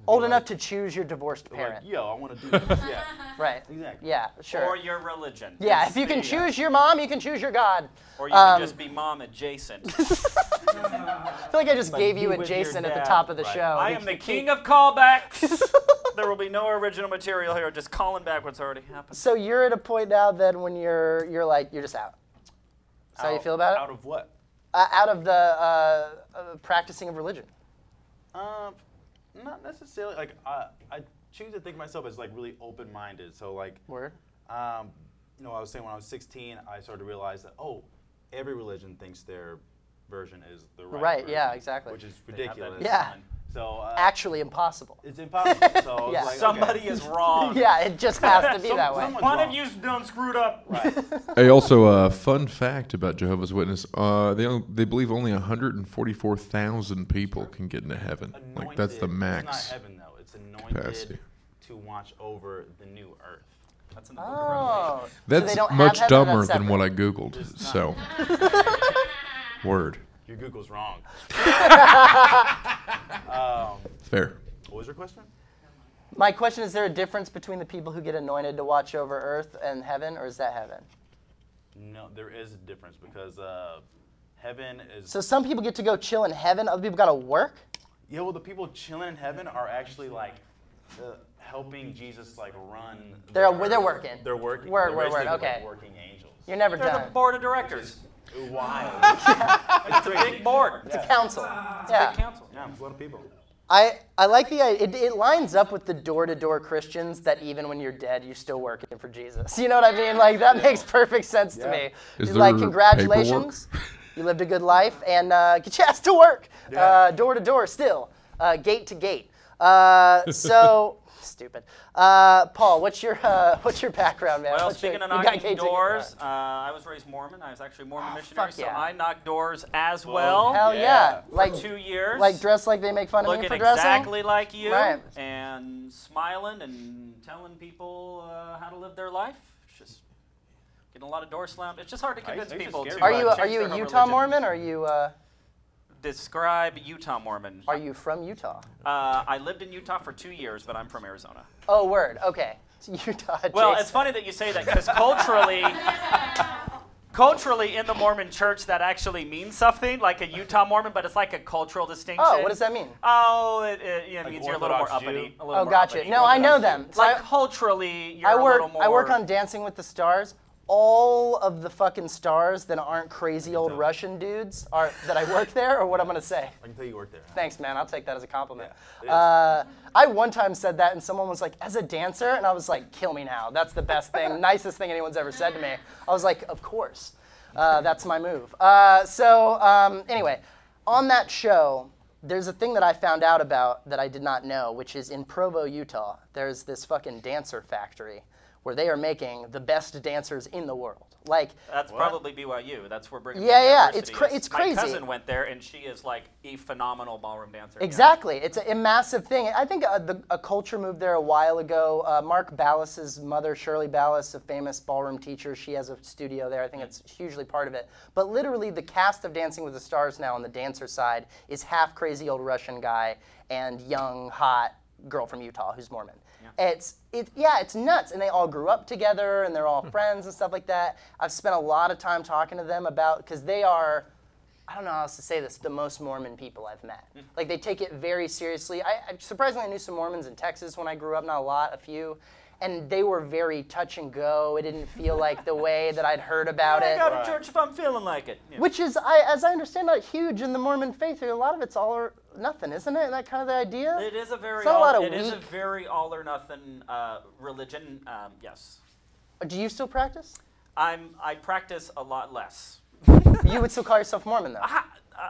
Old enough to choose your divorced Like, parent. yo, I want to do this. Yeah. Right. Exactly. Yeah, sure. Or your religion. Yeah, It's if you can the, choose your mom, you can choose your God. Or you can just be mom adjacent. I feel like I just gave you be with your adjacent at the dad. top of the Right. show. I am the king of callbacks. There will be no original material here. Just calling back what's already happened. So you're at a point now that when you're just out. That's how you feel about it? Out of what? Out of the practicing of religion. Not necessarily. Like I choose to think of myself as like really open-minded. So like, Word. I was saying when I was 16, I started to realize that every religion thinks their version is the right version, yeah, exactly. which is They have that ridiculous. Yeah. sign. So Actually impossible. it's impossible. So I was Yeah. like, Somebody okay. is wrong. Yeah, it just has to be that way. someone's One of wrong. you's done screwed up. Right. Hey, also a fun fact about Jehovah's Witness: they believe only 144,000 people can get into heaven. Like that's the Anointed- max It's not heaven though. It's anointed capacity. to watch over the new earth. That's in the book of Revelation. Oh. So That's they don't have much heaven or dumber that's than what I separate? googled. It's So, word, Your Google's wrong. fair. What was your question? My question is there a difference between the people who get anointed to watch over earth and heaven, or is that heaven? No, there is a difference because heaven is. So some people get to go chill in heaven, other people got to work? Yeah, well, the people chilling in heaven are actually like helping Jesus like run. They're the earth. working. They're working. Word, They're word, basically, okay. Like working angels. You're never They're done. the board of directors. Wild. It's a big board. It's a council. Big Yeah. council. Yeah, it's a lot of people. I like the idea. It lines up with the door-to-door Christians that even when you're dead, you're still working for Jesus. You know what I mean? Like, that makes perfect sense to me. Is It's like, there congratulations. You lived a good life, and get your ass to work. Door-to-door still. Gate to gate. So, stupid. Paul, what's your background, man? Well, What's speaking your, of you got knocking gate to gate. doors, I was raised Mormon. I was actually a Mormon missionary, fuck so yeah. I knocked doors as well Hell yeah. for Like, 2 years. like dressed like they make fun of me looking for dressing? exactly like you, Right. and smiling and telling people how to live their life. It's just getting a lot of doors slammed. It's just hard to convince used to people scare to. me. Are change you their a whole Utah religion. Mormon, or are you Describe Utah Mormon. are you from Utah? I lived in Utah for 2 years, but I'm from Arizona. Oh, word. Okay. It's Utah. Well, adjacent. it's funny that you say that because culturally in the Mormon church that actually means something, like a Utah Mormon, but it's like a cultural distinction. Oh, what does that mean? Oh, it Like means you're a little more Orthodox uppity. Jew? A little Oh, more gotcha. uppity. No, I know them. So Like culturally, you're a little more. I work on Dancing with the Stars. All of the fucking stars that aren't crazy old Russian dudes are that I work there, or what I'm gonna say. I can tell you work there. Thanks, man. I'll take that as a compliment. Yeah, it is. I one time said that, and someone was like, "As a dancer," and I was like, "Kill me now. That's the best thing, nicest thing anyone's ever said to me." I was like, "Of course, that's my move." Anyway, on that show, there's a thing that I found out about that I did not know, which is in Provo, Utah. there's this fucking dancer factory where they are making the best dancers in the world. Like, that's probably BYU. That's where Brigham yeah, Young yeah, University it's is. crazy. My cousin went there, and she is like a phenomenal ballroom dancer. Exactly, it's a massive thing. I think a culture moved there a while ago. Mark Ballas's mother, Shirley Ballas, a famous ballroom teacher, she has a studio there. I think it's hugely part of it. But literally, the cast of Dancing with the Stars now on the dancer side is half crazy old Russian guy and young, hot girl from Utah who's Mormon. It's nuts, and they all grew up together, and they're all friends and stuff like that. I've spent a lot of time talking to them about, because they are, I don't know how else to say this, the most Mormon people I've met. Like, they take it very seriously. I surprisingly knew some Mormons in Texas when I grew up, not a lot, a few, and they were very touch and go. It didn't feel like the way that I'd heard about it. I go to church if I'm feeling like it. Yeah. Which is, as I understand it, huge in the Mormon faith. A lot of it's all or nothing, isn't it? That kind of the idea? It is a very all or nothing religion. Yes. Do you still practice? I practice a lot less. You would still call yourself Mormon, though?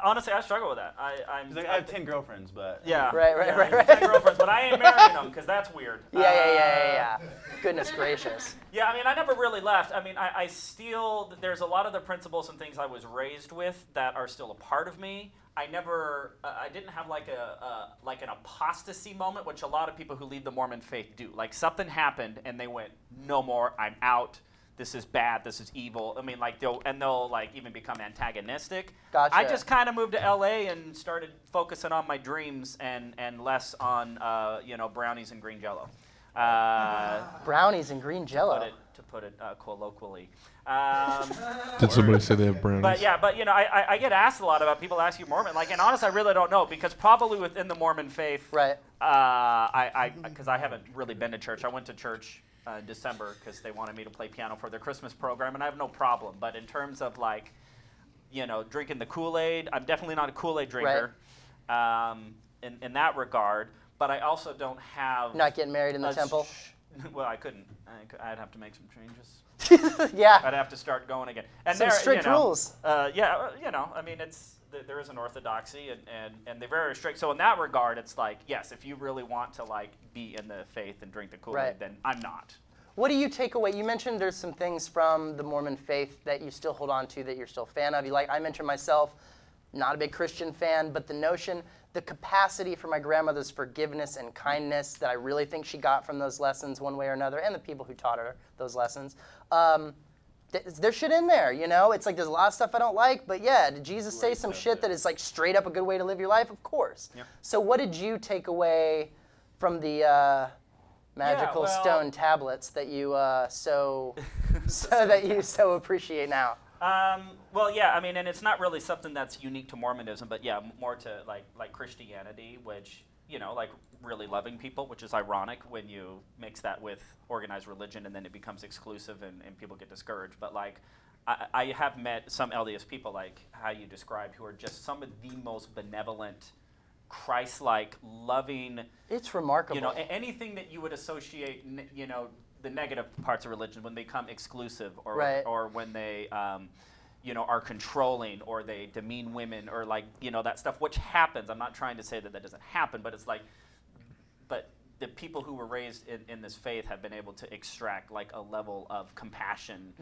Honestly, I struggle with that. I have 10 girlfriends, but... Yeah. Right. 10 girlfriends, but I ain't marrying them, because that's weird. Yeah. Goodness gracious. Yeah, I mean, I never really left. I mean, I still... There's a lot of the principles and things I was raised with that are still a part of me. I never... I didn't have like an apostasy moment, which a lot of people who leave the Mormon faith do. Like, something happened, and they went, no more, I'm out. This is bad, this is evil. I mean, like, they'll like even become antagonistic. Gotcha. I just kind of moved to LA and started focusing on my dreams and less on brownies and green jello. Brownies and green jello. To put it colloquially. Did somebody say they have brownies? But I get asked a lot about people ask you Mormon, like, and honestly, I really don't know, because probably within the Mormon faith, right? Because I haven't really been to church. I went to church in December because they wanted me to play piano for their Christmas program, and I have no problem. But in terms of like, drinking the Kool-Aid, I'm definitely not a Kool-Aid drinker, in that regard. But I also don't have... Not getting married in the temple? Well, I couldn't. I'd have to make some changes. Yeah. I'd have to start going again. And some strict rules. I mean, there is an orthodoxy, and they're very strict. So in that regard, it's like, yes, if you really want to like be in the faith and drink the Kool-Aid, then I'm not. What do you take away? You mentioned there's some things from the Mormon faith that you still hold on to, that you're still a fan of. I mentioned myself, not a big Christian fan, but the notion, the capacity for my grandmother's forgiveness and kindness that I really think she got from those lessons one way or another, and the people who taught her those lessons. There's shit in there, It's like there's a lot of stuff I don't like, but yeah, did Jesus say some shit that is like straight up a good way to live your life? Of course. Yep. So what did you take away from the magical stone tablets that you so appreciate now? Well, yeah, I mean, and it's not really something that's unique to Mormonism, but yeah, more to like Christianity, which, like really loving people, which is ironic when you mix that with organized religion and then it becomes exclusive and people get discouraged. But like, I have met some LDS people, like how you described, who are just some of the most benevolent, Christ-like, loving. It's remarkable. Anything that you would associate, the negative parts of religion when they become exclusive or when they, are controlling or they demean women or like, that stuff, which happens. I'm not trying to say that doesn't happen, but it's like, but the people who were raised in this faith have been able to extract like a level of compassion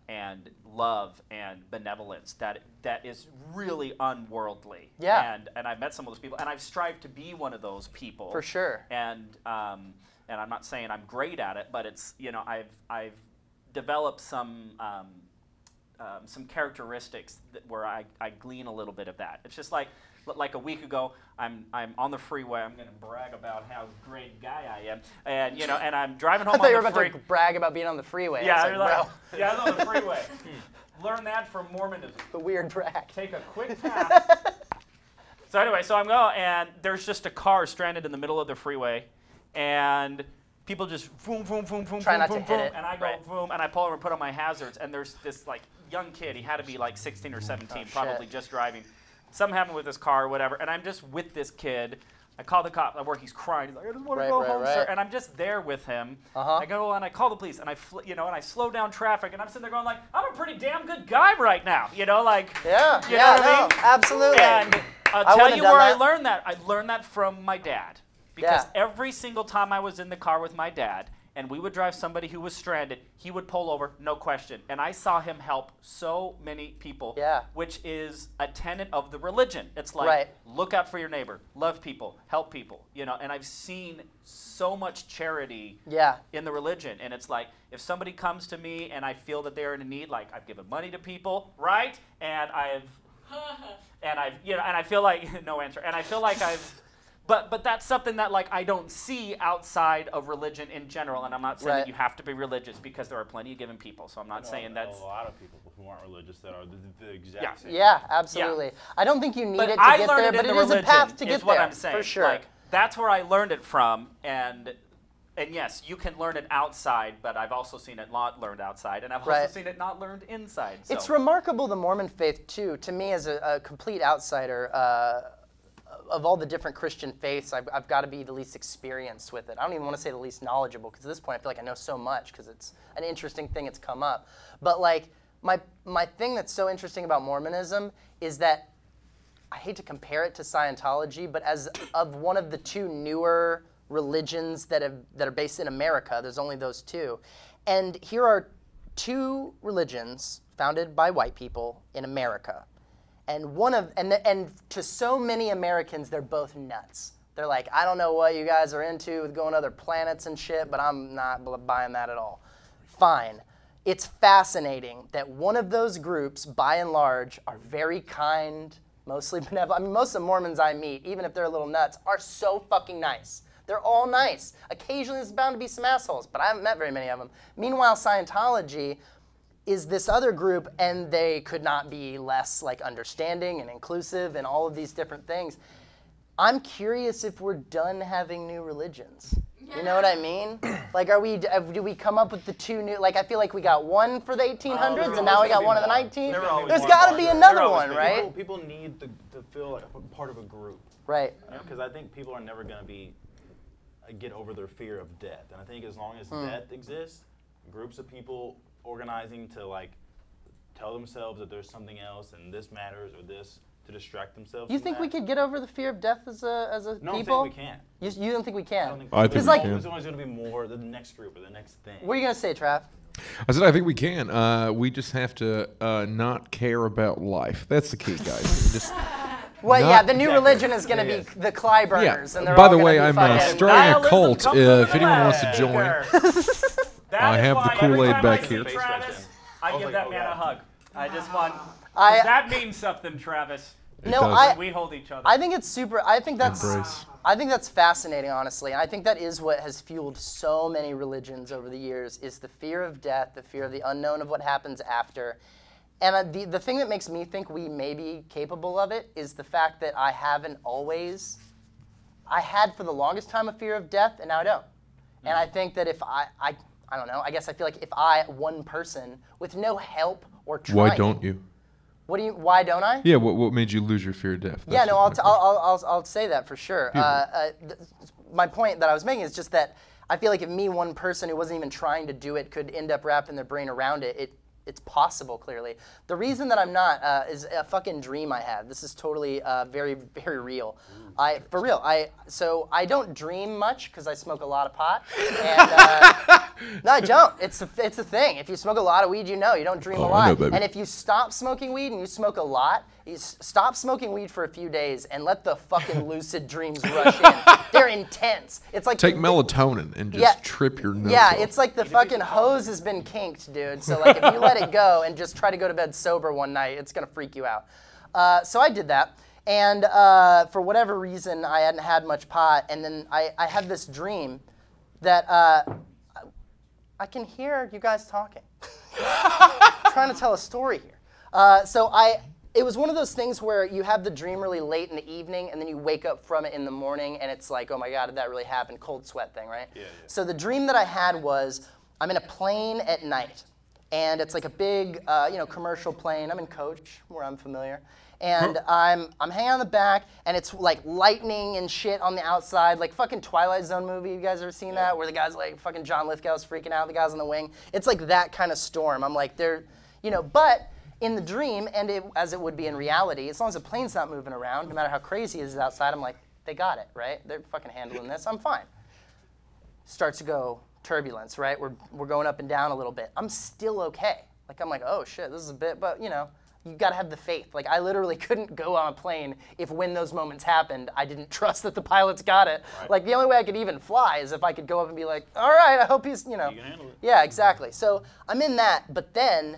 and love and benevolence that is really unworldly. Yeah. And I've met some of those people, and I've strived to be one of those people. For sure. And I'm not saying I'm great at it, but it's, I've developed some characteristics where I glean a little bit of that. It's just like a week ago, I'm on the freeway. I'm going to brag about how great guy I am, and and I'm driving home. I thought you were about to brag about being on the freeway. Yeah, I was on the freeway. Learn that from Mormonism. The weird brag. Take a quick pass. So anyway, I'm going, and there's just a car stranded in the middle of the freeway, and people just boom, boom, boom, boom, try boom, not boom, to hit boom, it. and I go boom, and I pull over and put on my hazards, and there's this like young kid. He had to be like 16 or 17, probably just driving. Something happened with his car or whatever, and I'm just with this kid. I call the cop at work. He's crying. He's like, I just want to go home, sir. And I'm just there with him. I go and I call the police, and I slow down traffic, and I'm sitting there going like, I'm a pretty damn good guy right now, like. Yeah. I mean? Absolutely. And I'll tell you where I learned that. I learned that from my dad, Because every single time I was in the car with my dad, and we would drive somebody who was stranded, he would pull over, no question. And I saw him help so many people, which is a tenet of the religion. It's like, look out for your neighbor, love people, help people, you know. And I've seen so much charity in the religion. And it's like, if somebody comes to me and I feel that they're in a need, like I've given money to people, right? And I've, you know, and I feel like, no answer. And I feel like but that's something that like I don't see outside of religion in general, and I'm not saying that you have to be religious because there are plenty of given people. So I'm not saying that's a lot of people who aren't religious that are the exact same. Yeah, absolutely. I don't think you need it to get there, but it is a path to get there. What I'm saying. For sure. Like that's where I learned it from, and yes, you can learn it outside, but I've also seen it not learned outside, and I've also seen it not learned inside. So. It's remarkable, the Mormon faith too. To me, as a complete outsider. Of all the different Christian faiths, I've got to be the least experienced with it. I don't even want to say the least knowledgeable, because at this point I feel like I know so much because it's an interesting thing it's come up. But like my thing that's so interesting about Mormonism is that I hate to compare it to Scientology, but as of one of the two newer religions that are based in America, there's only those two. And here are two religions founded by white people in America. And and to so many Americans, they're both nuts. They're like, I don't know what you guys are into with going to other planets and shit, but I'm not buying that at all. Fine. It's fascinating that one of those groups, by and large, are very kind, mostly benevolent. I mean, most of the Mormons I meet, even if they're a little nuts, are so fucking nice. They're all nice. Occasionally there's bound to be some assholes, but I haven't met very many of them. Meanwhile, Scientology is this other group, and they could not be less like understanding and inclusive and all of these different things. I'm curious if we're done having new religions. You know what I mean? Like, do we come up with the two new? Like, I feel like we got one for the 1800s, and now we got one in the 19th. There's got to be another one, right? People need to feel like a part of a group, right? Because I think people are never going to get over their fear of death, and I think as long as death exists, groups of people organizing to like tell themselves that there's something else and this matters or this to distract themselves. You think we could get over the fear of death as a no, people? No, we can't. You don't think we can? I don't think I think we can. There's always going to be more, the next group or the next thing. What are you going to say, Trav? I said I think we can. We just have to not care about life. That's the key, guys. Just well, the new religion is going to be the Clyburners. Yeah. And they're By all the gonna way, be I'm fucking starting a cult. If anyone wants to join, I have the Kool-Aid back here. Travis, I give that man a hug. I just want. That means something, Travis. We hold each other. I think it's super. I think that's fascinating, honestly. And I think that is what has fueled so many religions over the years: is the fear of death, the fear of the unknown of what happens after. And the thing that makes me think we may be capable of it is the fact that I haven't always. I had for the longest time a fear of death, and now I don't. And I think that if I don't know. I guess I feel like if one person with no help or trying. Why don't you? Why don't I? Yeah. What made you lose your fear of death? Yeah. No. I'll say that for sure. My point that I was making is just that I feel like if one person who wasn't even trying to do it could end up wrapping their brain around it, it's possible, clearly. The reason that I'm not is a fucking dream I had. This is totally very, very real. For real. So I don't dream much because I smoke a lot of pot. And, no, I don't. It's a thing. If you smoke a lot of weed, you don't dream a lot. I know, baby. And if you stop smoking weed and you smoke a lot, you stop smoking weed for a few days and let the fucking lucid dreams rush in. They're intense. It's like take melatonin and just trip your nose off. It's like the fucking hose has been kinked, dude. So like if you let it go and just try to go to bed sober one night, it's gonna freak you out. So I did that. And for whatever reason, I hadn't had much pot. And then I had this dream that I can hear you guys talking. I'm trying to tell a story here. It was one of those things where you have the dream really late in the evening, and then you wake up from it in the morning, and it's like, oh my God, did that really happen? Cold sweat thing, right? Yeah. So the dream that I had was I'm in a plane at night, and it's like a big, commercial plane. I'm in coach, where I'm familiar. And I'm hanging on the back, and it's like lightning and shit on the outside, like fucking Twilight Zone movie. You guys ever seen that? Where the guy's like, fucking John Lithgow's freaking out, the guy's on the wing. It's like that kind of storm. I'm like, but in the dream, and as it would be in reality, as long as the plane's not moving around, no matter how crazy it is outside, I'm like, they got it, right? They're fucking handling this. I'm fine. Starts to go turbulence, right? We're going up and down a little bit. I'm still okay. Like, I'm like, oh shit, this is a bit, but you know, you gotta have the faith. Like, I literally couldn't go on a plane if when those moments happened, I didn't trust that the pilots got it. Right. Like, the only way I could even fly is if I could go up and be like, all right, I hope he's, you know. You can handle it. Yeah, exactly. So I'm in that, but then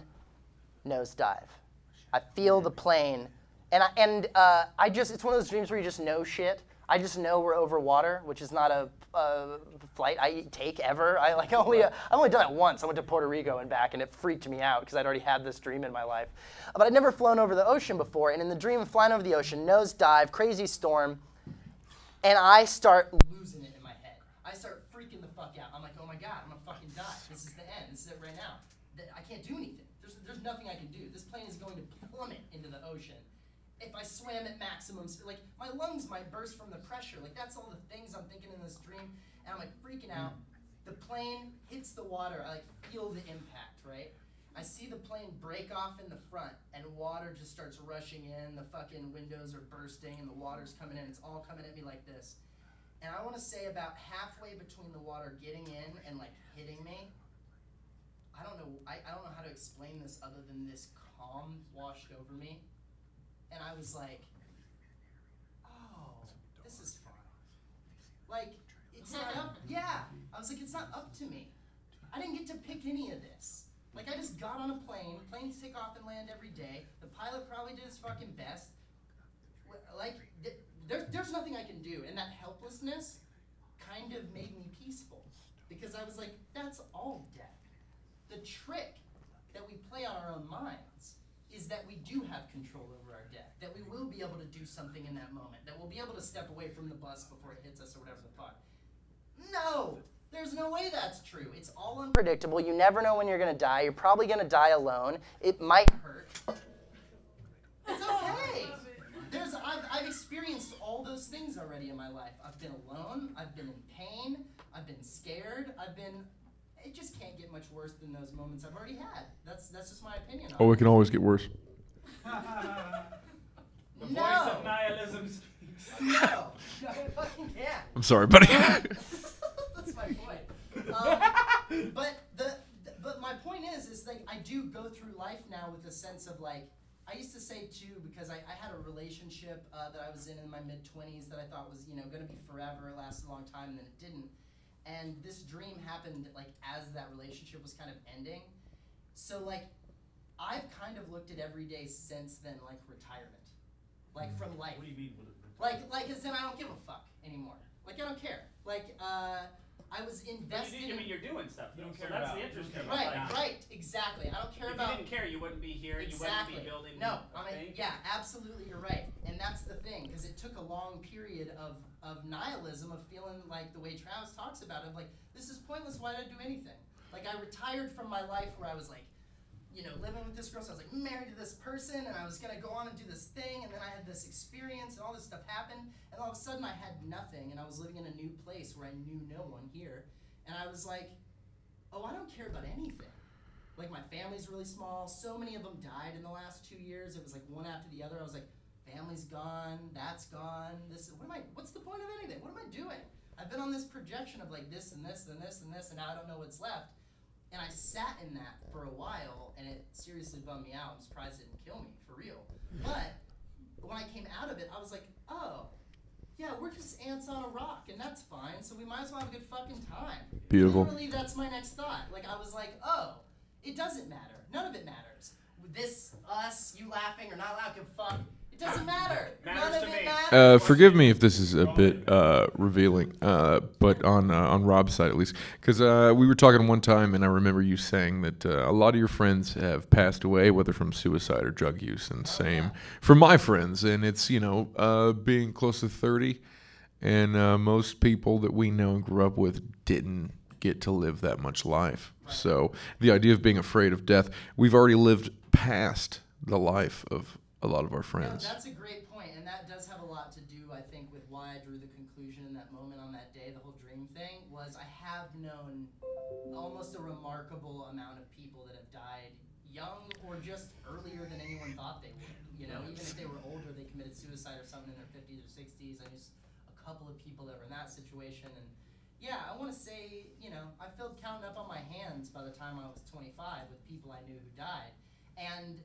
nosedive. I feel the plane, and I just, it's one of those dreams where you just know shit. I just know we're over water, which is not a flight I take ever. I've only done it once. I went to Puerto Rico and back, and it freaked me out because I'd already had this dream in my life. But I'd never flown over the ocean before, and in the dream of flying over the ocean, nosedive, crazy storm, and I start losing it in my head. I start freaking the fuck out. I'm like, oh my God, I'm gonna fucking die. This is the end. This is it right now. I can't do anything. There's nothing I can do. This plane is going to plummet into the ocean. If I swam at maximum speed, like my lungs might burst from the pressure. Like that's all the things I'm thinking in this dream, and I'm like freaking out. The plane hits the water. I like feel the impact, right? I see the plane break off in the front, and water just starts rushing in. The fucking windows are bursting, and the water's coming in. It's all coming at me like this. And I want to say about halfway between the water getting in and like hitting me, I don't know how to explain this other than this calm washed over me. And I was like, oh, this is fun. Like, it's not up, yeah. I was like, it's not up to me. I didn't get to pick any of this. Like, I just got on a plane. Planes take off and land every day. The pilot probably did his fucking best. Like, there's nothing I can do. And that helplessness kind of made me peaceful. Because I was like, that's all death. The trick that we play on our own minds is that we do have control over our death, that we will be able to do something in that moment, that we'll be able to step away from the bus before it hits us or whatever the fuck. No! There's no way that's true. It's all unpredictable. You never know when you're gonna die. You're probably gonna die alone. It might hurt. It's okay. I've experienced all those things already in my life. I've been alone, I've been in pain, I've been scared, it just can't get much worse than those moments I've already had. That's just my opinion on it. Oh, it can always get worse. The voice of nihilism speaks. No, it fucking can't. I'm sorry, buddy. That's my point. But my point is like I do go through life now with a sense of like, I used to say too, because I had a relationship that I was in my mid-20s that I thought was, you know, gonna be forever, it lasted a long time, and then it didn't. And this dream happened like as that relationship was kind of ending. So like, I've kind of looked at every day since then like retirement, like from life. What do you mean? Like, cause then I don't give a fuck anymore. Like I don't care. Like, I was invested. I mean, you're doing stuff. You don't care about. That's the interesting part. Right, like, right, exactly. I don't care if about. If you didn't care, you wouldn't be here. Exactly. You wouldn't be building. No, yeah, absolutely, you're right. And that's the thing, because it took a long period of nihilism, of feeling like the way Travis talks about it, of like, this is pointless. Why did I do anything? Like, I retired from my life where I was like, you know, living with this girl, so I was like married to this person, and I was gonna go on and do this thing, and then I had this experience, and all this stuff happened, and all of a sudden I had nothing, and I was living in a new place where I knew no one here, and I was like, oh, I don't care about anything. Like, my family's really small, so many of them died in the last 2 years, it was like one after the other. I was like, family's gone, that's gone, what's the point of anything? What am I doing? I've been on this projection of like this and this and this and this, and now I don't know what's left. And I sat in that for a while, and it seriously bummed me out. I'm surprised it didn't kill me, for real. But when I came out of it, I was like, oh, yeah, we're just ants on a rock, and that's fine, so we might as well have a good fucking time. Beautiful. Literally, that's my next thought. Like, I was like, oh, it doesn't matter. None of it matters. This, us, you laughing or not laughing, fuck. It doesn't matter. None of it matters. Forgive me if this is a bit revealing, but on Rob's side at least, because we were talking one time, and I remember you saying that a lot of your friends have passed away, whether from suicide or drug use, and same for my friends. And it's, you know, being close to 30, and most people that we know and grew up with didn't get to live that much life. Right. So the idea of being afraid of death, we've already lived past the life of a lot of our friends. Yeah, that's a great point, and that does have a lot to do, I think, with why I drew the conclusion in that moment on that day, the whole dream thing, was I have known almost a remarkable amount of people that have died young or just earlier than anyone thought they would. You know, even if they were older, they committed suicide or something in their 50s or 60s. I knew a couple of people that were in that situation, and yeah, I want to say, you know, I filled counting up on my hands by the time I was 25 with people I knew who died, and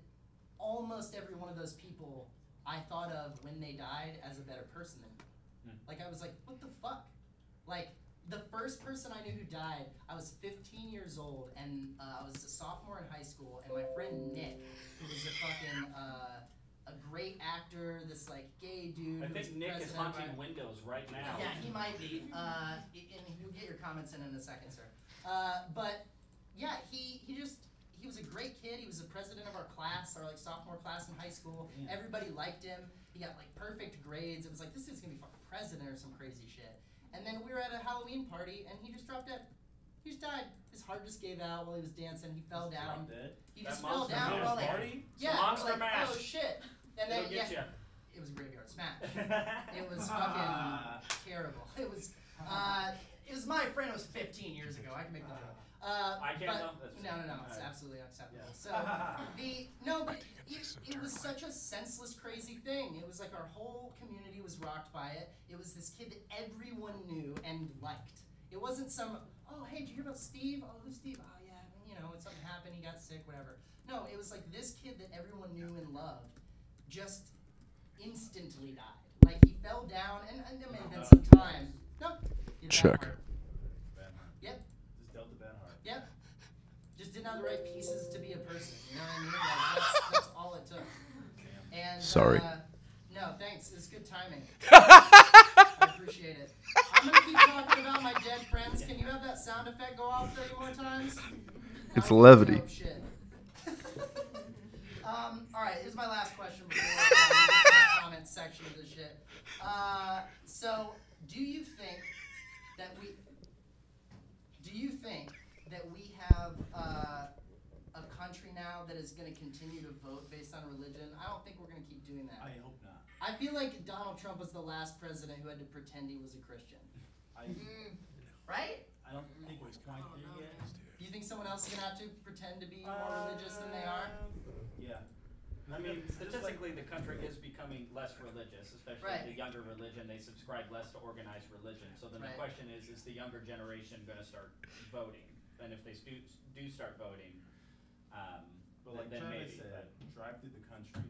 almost every one of those people I thought of when they died as a better person than me. Like, I was like, what the fuck? Like, the first person I knew who died, I was 15 years old, and I was a sophomore in high school, and my friend Nick, who was a fucking, a great actor, this, like, gay dude. I think Nick is haunting windows right now. Yeah, he might be. And you'll get your comments in a second, sir. But, yeah, he was a great kid. He was the president of our class, our, like, sophomore class in high school. Yeah. Everybody liked him. He got, like, perfect grades. It was like, this dude's gonna be fucking president or some crazy shit. And then we were at a Halloween party, and he just dropped dead. He just died. His heart just gave out while he was dancing. He fell down. He just fell down while like, yeah, Monster like, Mash. oh shit. And then it was a graveyard smash. It was fucking terrible. It was my friend. It was 15 years ago. I can make the joke. I can't. No. It's absolutely unacceptable. Yeah. So but it was such a senseless, crazy thing. It was like our whole community was rocked by it. It was this kid that everyone knew and liked. It wasn't some, oh hey, did you hear about Steve? Oh, who's Steve? Oh yeah, you know, something happened. He got sick, whatever. No, it was like this kid that everyone knew and loved, just instantly died. Like he fell down, and there may have been some time. No. Check. Yep. Just dealt a bad heart. Yep. Just didn't have the right pieces to be a person. You know what I mean? Like, that's all it took. And sorry. No, thanks. It's good timing. I appreciate it. I'm gonna keep talking about my dead friends. Can you have that sound effect go off 30 more times? It's levity. Shit. All right. Here's my last question before we get to the comment section of this shit. So, do you think that we have a country now that is going to continue to vote based on religion? I don't think we're going to keep doing that. I hope not. I feel like Donald Trump was the last president who had to pretend he was a Christian. Right? I don't think we're quite there yet. Do you think someone else is going to have to pretend to be more religious than they are? Yeah. I mean, statistically, the country is becoming less religious, especially the younger religion. They subscribe less to organized religion. So then the question is the younger generation going to start voting? And if they do start voting, but like then Travis maybe. said, drive through the country.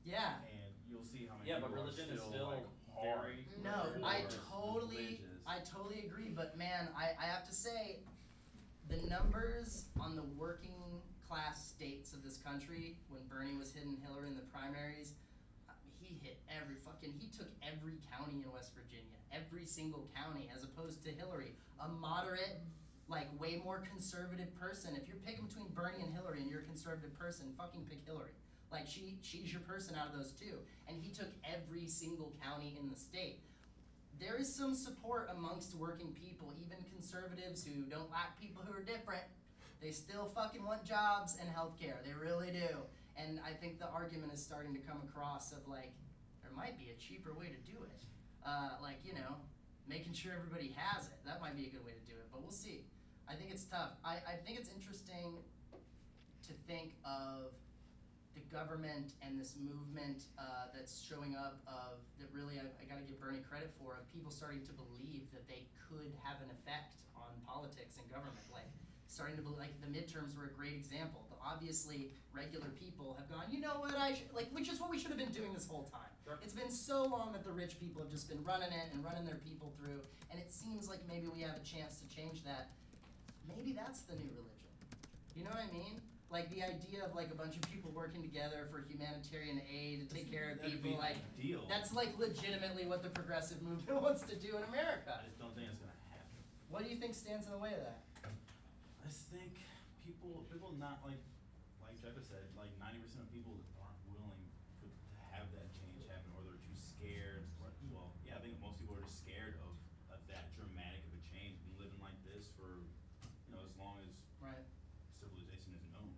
Yeah. And you'll see how many Yeah, but people religion are is still like very. No, I religious. totally agree. But man, I have to say, the numbers on the working class states of this country, when Bernie was hitting Hillary in the primaries, he took every county in West Virginia, every single county, as opposed to Hillary, a moderate, like way more conservative person. If you're picking between Bernie and Hillary and you're a conservative person, fucking pick Hillary. Like she's your person out of those two. And he took every single county in the state. There is some support amongst working people, even conservatives who don't like people who are different. They still fucking want jobs and healthcare. They really do. And I think the argument is starting to come across of like, there might be a cheaper way to do it. Like, you know, making sure everybody has it. That might be a good way to do it, but we'll see. I think it's tough. I think it's interesting to think of the government and this movement that's showing up that really I gotta give Bernie credit for, of people starting to believe that they could have an effect on politics and government. Like, starting to believe, like the midterms were a great example. But obviously, regular people have gone, you know what, which is what we should have been doing this whole time. Sure. It's been so long that the rich people have just been running it and running their people through, and it seems like maybe we have a chance to change that. Maybe that's the new religion. You know what I mean? Like the idea of like a bunch of people working together for humanitarian aid to take care of people, like that's like legitimately what the progressive movement wants to do in America. I just don't think it's gonna happen. What do you think stands in the way of that? I just think people not like Travis said, like 90% of people aren't willing to have that change happen, or they're too scared. Well, yeah, I think most people are just scared of that dramatic of a change. Been living like this for, you know, as long as civilization is known.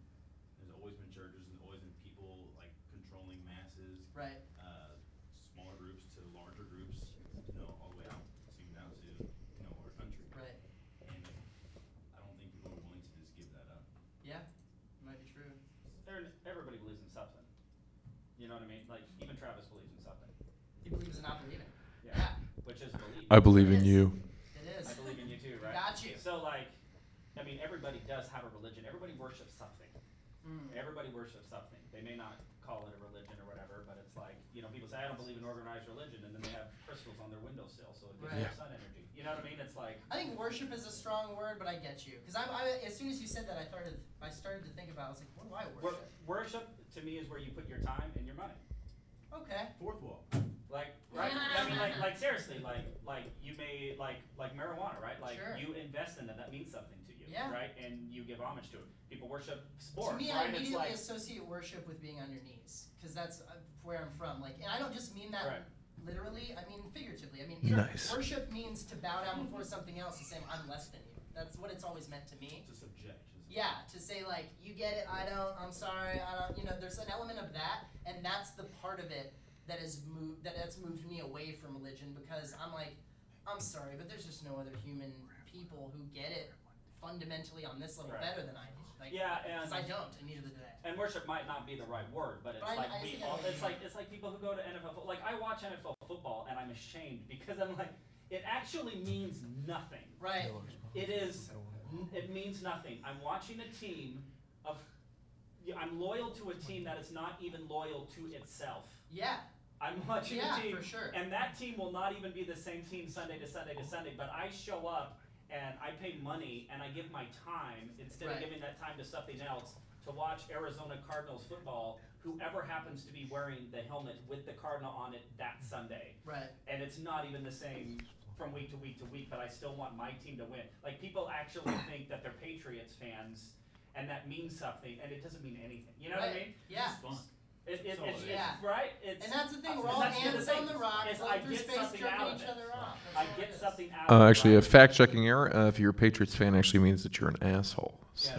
There's always been churches, and always been people like controlling masses. Right. Smaller groups to larger groups, you know, all the way out, even down to, you know, our country. Right. And I don't think people are willing to just give that up. Yeah, might be true. Everybody believes in something. You know what I mean? Like even Travis believes in something. He believes in not believing. Yeah. which is belief. I believe in you. It is. I believe in you too, right? Got you. So like, I mean, everybody does have a religion. Everybody worships something. Everybody worships something. They may not call it a religion or whatever, but it's like, you know, people say, I don't believe in organized religion, and then they have crystals on their windowsill, so it gives them sun energy. You know what I mean? It's like, I think worship is a strong word, but I get you. Because as soon as you said that, I started to think about it. I was like, what do I worship? Worship, to me, is where you put your time and your money. Okay. Fourth wall. Like, right? I mean, like seriously, like you may, like marijuana, right? Like, you invest in it, that means something to you, right? And you give homage to it. People worship sports, To me, right? I immediately associate worship with being on your knees, because that's where I'm from. Like, and I don't just mean that literally, I mean figuratively. I mean, worship means to bow down before something else and say, I'm less than you. That's what it's always meant to me. To subject. Yeah, to say like, you get it, I don't, I'm sorry, I don't, you know, there's an element of that, and that's the part of it that's moved me away from religion, because I'm like, I'm sorry, but there's just no other human people who get it fundamentally on this level better than I do. Like, because I don't, and neither do they. And worship might not be the right word, but it's it's like people who go to NFL football. Like, I watch NFL football and I'm ashamed, because I'm like, it actually means nothing. Right. It means nothing. I'm watching a team I'm loyal to a team that is not even loyal to itself. Yeah. I'm watching a team, for sure. and that team will not even be the same team Sunday to Sunday to Sunday, but I show up and I pay money and I give my time, instead of giving that time to something else, to watch Arizona Cardinals football, whoever happens to be wearing the helmet with the Cardinal on it that Sunday. Right. And it's not even the same from week to week to week, but I still want my team to win. Like, people actually think that they're Patriots fans, and that means something, and it doesn't mean anything. You know what I mean? Yeah. It's fun. It's right? And that's the thing, we're all ants on the rock, floating through space, jerking each other off. I get something out of it. Actually, a fact-checking error. If you're a Patriots fan, actually means that you're an asshole. So.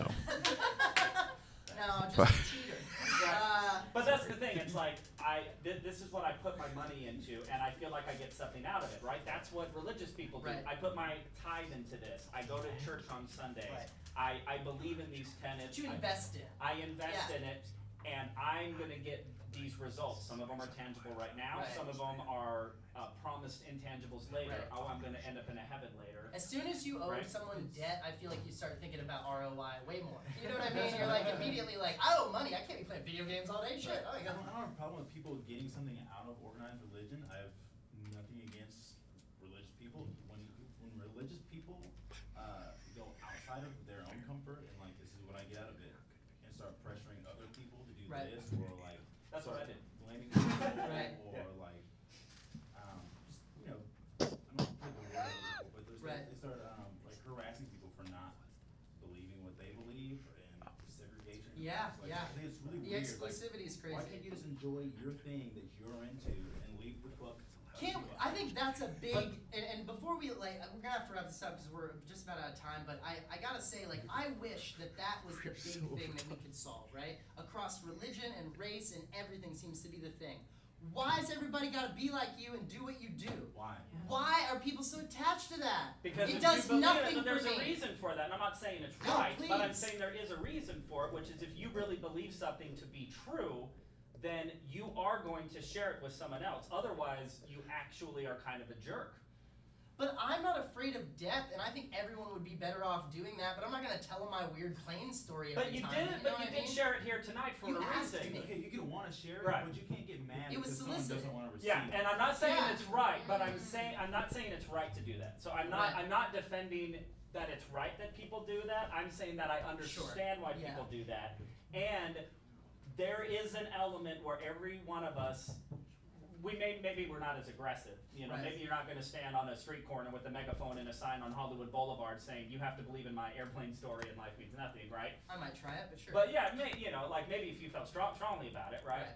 No, just a cheater. But that's the thing. It's like, this is what I put my money into, and I feel like I get something out of it, right? That's what religious people do. Right. I put my tithe into this. I go to church on Sunday. Right. I believe in these tenets. You invest in. I invest in it, and I'm going to get these results. Some of them are tangible right now. Some of them are promised intangibles later. Oh, I'm going to end up in a heaven later. As soon as you owe someone debt, I feel like you start thinking about ROI way more. You know what I mean? You're like immediately like, I owe money. I can't be playing video games all day. Shit. I don't have a problem with people getting something out of organized religion. I have nothing against religious people. When religious people go outside of their own comfort and like, this is what I get out of it, and start pressuring other people to do this, or like, that's what I did. Blaming people, or like, just, you know, I don't think the word people, but they start like harassing people for not believing what they believe, and segregation. Yeah, like, I think it's really weird. The exclusivity is crazy. Why can't you just enjoy your thing that you're into and leave the fuck? I think that's a big, and before we, like, we're gonna have to wrap this up because we're just about out of time, but I gotta say, like, I wish that was the big thing that we could solve, right? Across religion and race and everything seems to be the thing. Why has everybody gotta be like you and do what you do? Why? Why are people so attached to that? Because it if does you believe nothing it, there's for me. a reason for that, and I'm not saying it's No, right, but I'm please. saying there is a reason for it, which is if you really believe something to be true, then you are going to share it with someone else. Otherwise, you actually are kind of a jerk. But I'm not afraid of death, and I think everyone would be better off doing that, but I'm not going to tell them my weird plane story every time. But you did share it here tonight for a reason. Okay, you can want to share it, but you can't get mad because someone doesn't want to receive it. Yeah, and I'm not saying it's right, but I'm not saying it's right to do that. So I'm not defending that it's right that people do that. I'm saying that I understand why people do that. And there is an element where every one of us, maybe we're not as aggressive. You know, maybe you're not going to stand on a street corner with a megaphone and a sign on Hollywood Boulevard saying you have to believe in my airplane story and life means nothing, right? I might try it, but sure. But yeah, you know, like maybe if you felt strongly about it, right?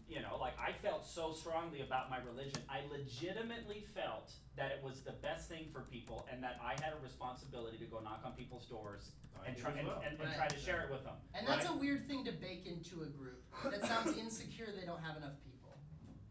You know, like I felt so strongly about my religion. I legitimately felt that it was the best thing for people, and that I had a responsibility to go knock on people's doors and try to share it with them. And that's a weird thing to bake into a group. That sounds insecure they don't have enough people.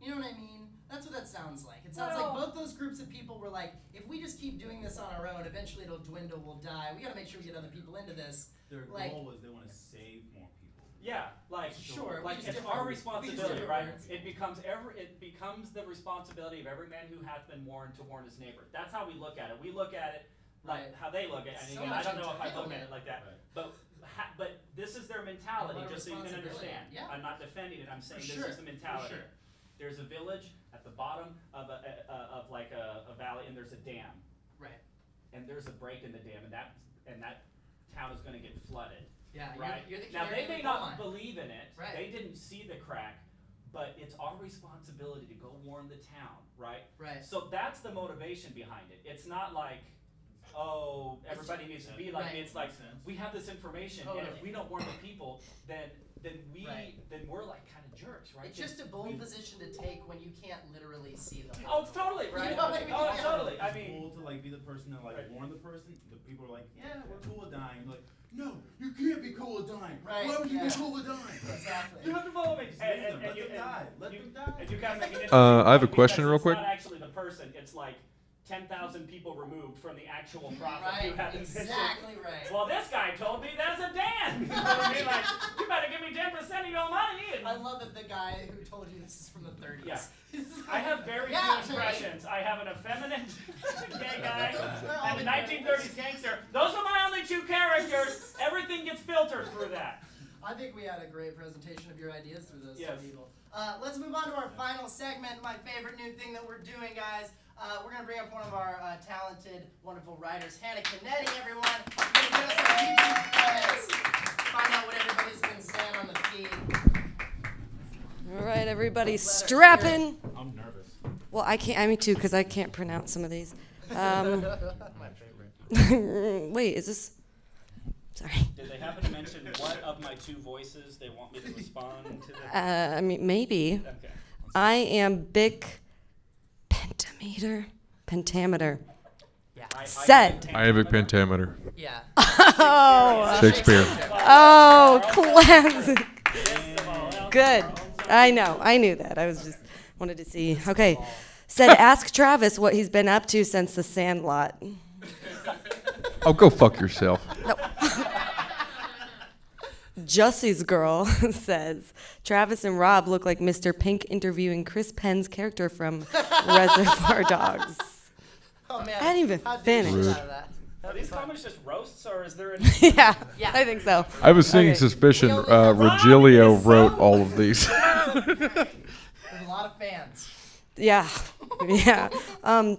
You know what I mean? That's what that sounds like. It sounds like both those groups of people were like, if we just keep doing this on our own, eventually it'll dwindle, we'll die. We gotta make sure we get other people into this. Their goal was they want to save more people. Yeah, like Sure, like we it's just our different- responsibility, we just right? different It becomes the responsibility of every man who hath been warned to warn his neighbor. That's how we look at it. We look at it like how they look at it. And So again, I much don't know if I look at entitlement. it like that, but this is their mentality. And what a Just so you can responsibility. understand. Yeah. I'm not defending it. I'm saying For this sure, is the mentality. for sure. There's a village at the bottom of a valley, and there's a dam, Right. and there's a break in the dam, and that town is going to get flooded. Yeah. Right. You're the Now they canary may in the coal not mine. believe in it. Right. They didn't see the crack, but it's our responsibility to go warn the town, right? Right. So that's the motivation behind it. It's not like, oh, everybody needs to be like Right. me. It's like we have this information, and if Totally. we don't warn the people, then Right. we're like kind of jerks, right? It's just a bold position to take when you can't literally see them. Oh, it's totally right. You know what I mean? Oh, Yeah. totally. I It's mean, cool to like be the person to like Right. warn the person. The people are like, yeah, we're cool with dying. You're like, no, you can't be cool with dying. Right, Why would you yeah. be cool with dying? Exactly. you have to follow me. Just leave them. Let you them die. Let them die. And you gotta make it I have a because question real it's quick. not actually the person. It's like 10,000 people removed from the actual prophet Right. who had the vision. Exactly right. Well, this guy told me there's a dam. You know what I mean? Like, you better give me 10% of your money. And I love that the guy who told you this is from the 30s. Yeah. I have very Yeah, few expressions. I have an effeminate gay guy All and a the 1930s gangster. Those are my only two characters. Everything gets filtered through that. I think we had a great presentation of your ideas through those Yes. two people. Let's move on to our final segment, my favorite new thing that we're doing, guys. We're going to bring up one of our talented, wonderful writers, Hannah Canetti, everyone. She's going to give us some YouTube comments, find out what everybody's been saying on the feed. All right, everybody, Let her strap hear it. in. I'm nervous. Well, I can't. Me too, because I can't pronounce some of these. My favorite. Wait, is this? Sorry. Did they happen to mention what of my two voices they want me to respond to? I mean, maybe. Okay. I am Bic pentameter. Yeah. Said. Iambic pentameter. Yeah. Oh, Shakespeare. oh, classic. Good. I know. I knew that. I was just wanted to see. Okay. Said, ask Travis what he's been up to since the Sandlot. Oh, go fuck yourself. Jussie's girl says, Travis and Rob look like Mr. Pink interviewing Chris Penn's character from Reservoir Dogs. Oh, man. I didn't even How'd you finish. get out of that? Are That'd be these fun. comments just roasts, or is there a Yeah, Yeah. I think so. I have a sneaking Okay. suspicion We only have Regilio Rob, wrote so- all of these. There's a lot of fans. Yeah, yeah.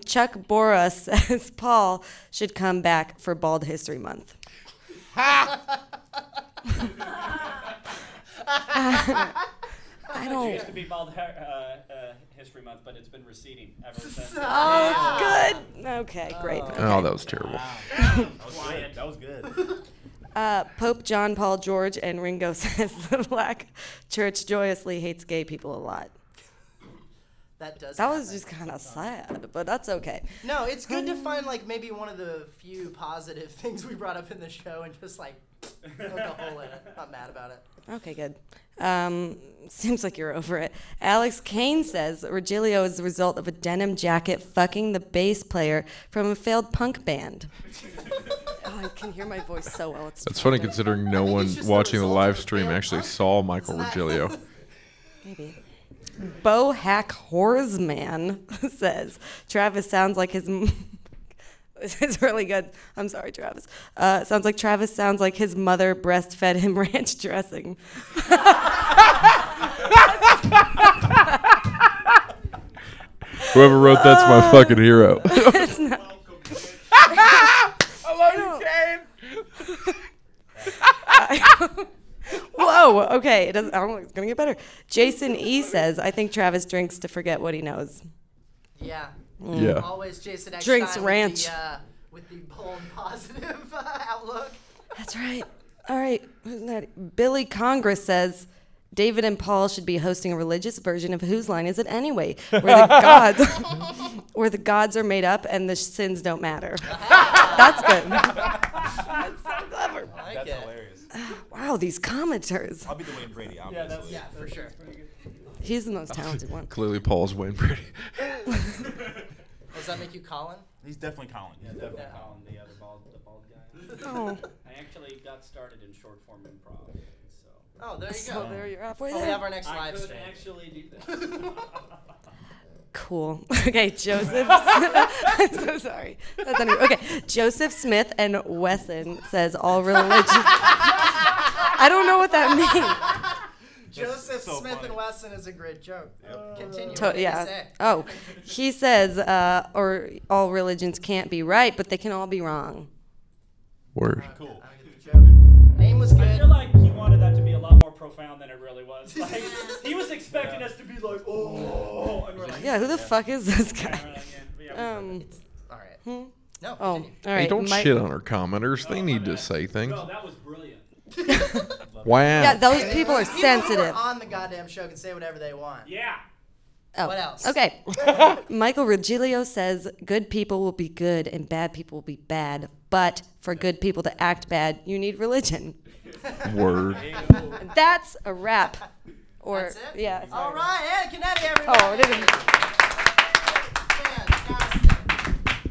Chuck Bora says Paul should come back for Bald History Month. I It don't. used to be called History Month, but it's been receding ever since. Oh, it's good. Okay, great. Oh, that was terrible. Quiet. That was good. Pope John Paul George and Ringo says the Black Church joyously hates gay people a lot. That does That was happen. just kind of sad, but that's okay. No, it's good to find like maybe one of the few positive things we brought up in the show and just like poke a hole in it. Not mad about it. Okay, good. Seems like you're over it. Alex Caine says Regilio is the result of a denim jacket fucking the bass player from a failed punk band. Oh, I can hear my voice so well. It's That's funny considering no think one it's just the watching the result live of stream failed actually punk. saw Michael Isn't that- Regilio. Maybe. Bo Hack Horsman says Travis sounds like his. This is really good. I'm sorry, Travis. Sounds like Travis sounds like his mother breastfed him ranch dressing. Whoever wrote that's my fucking hero. It's not. I love you, Caine. Whoa. Okay. It doesn't. I don't know. It's gonna get better. Jason E says, "I think Travis drinks to forget what he knows." Yeah. Yeah. Always Jason Eckstein Drinks ranch. with the bold positive outlook. That's right. All right. Who's that? Billy Congress says David and Paul should be hosting a religious version of Whose Line Is It Anyway, where the gods are made up and the sins don't matter. That's good. That's so clever. I like That's it. hilarious. Wow, these commenters. I'll be the Wayne Brady, obviously. Yeah, for sure. He's the most talented one. Clearly, Paul's Wayne Brady. Does that make you Colin? He's definitely Colin. Yeah, definitely Yeah. Colin, the bald guy. Oh. I actually got started in short form improv, so Oh, there you So go. there you're halfway Oh, we there. have our next I live could stream. actually do that. Cool. Okay, Joseph. I'm so sorry. That's anyway. Okay, Joseph Smith and Wesson says all religions. I don't know what that means. Joseph so Smith funny. and Wesson is a great joke. Continue. To- What did he yeah. say? Oh, he says, or all religions can't be right, but they can all be wrong. Word. Cool. I get the joke. Name was I good. feel like he wanted that to be a lot more profound than it really was. Like, he was expecting us to be like, oh, and we're like, Yeah, who the fuck is this guy? we're like, yeah, All right. Hmm? No. Oh, Continue. all right. Hey, don't Mike- shit on our commenters. They need to say things. no, that was brilliant. Wow. Yeah, those people are People who sensitive. on the goddamn show can say whatever they want. Yeah. Oh, What else? Okay. Michael Regilio says good people will be good and bad people will be bad, but for good people to act bad, you need religion. Word. And that's a wrap. Or That's it? yeah. sorry. All right, Ed Canetti, everybody. Oh, it didn't. Fantastic.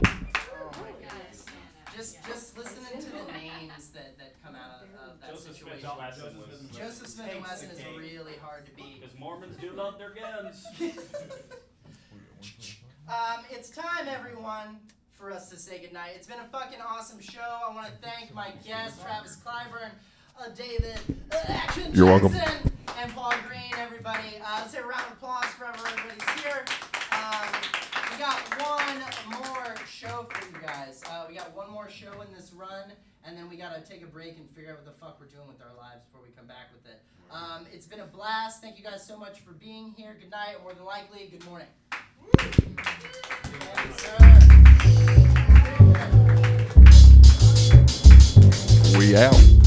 Oh my goodness. Just listening to the names that come out of that Joseph Smith situation. and Wesson was. Joseph Smith and Wesson is really hard to beat. Because Mormons do love their guns. It's time, everyone, for us to say goodnight. It's been a fucking awesome show. I want to thank my guests, Travis Clyburn, David Action You're welcome. Jackson, and Paul Green, everybody. Let's say a round of applause for everybody's here. We got one more show for you guys. We got one more show in this run, and then we got to take a break and figure out what the fuck we're doing with our lives before we come back with it. It's been a blast. Thank you guys so much for being here. Good night, or more than likely, good morning. Yes, sir. We out.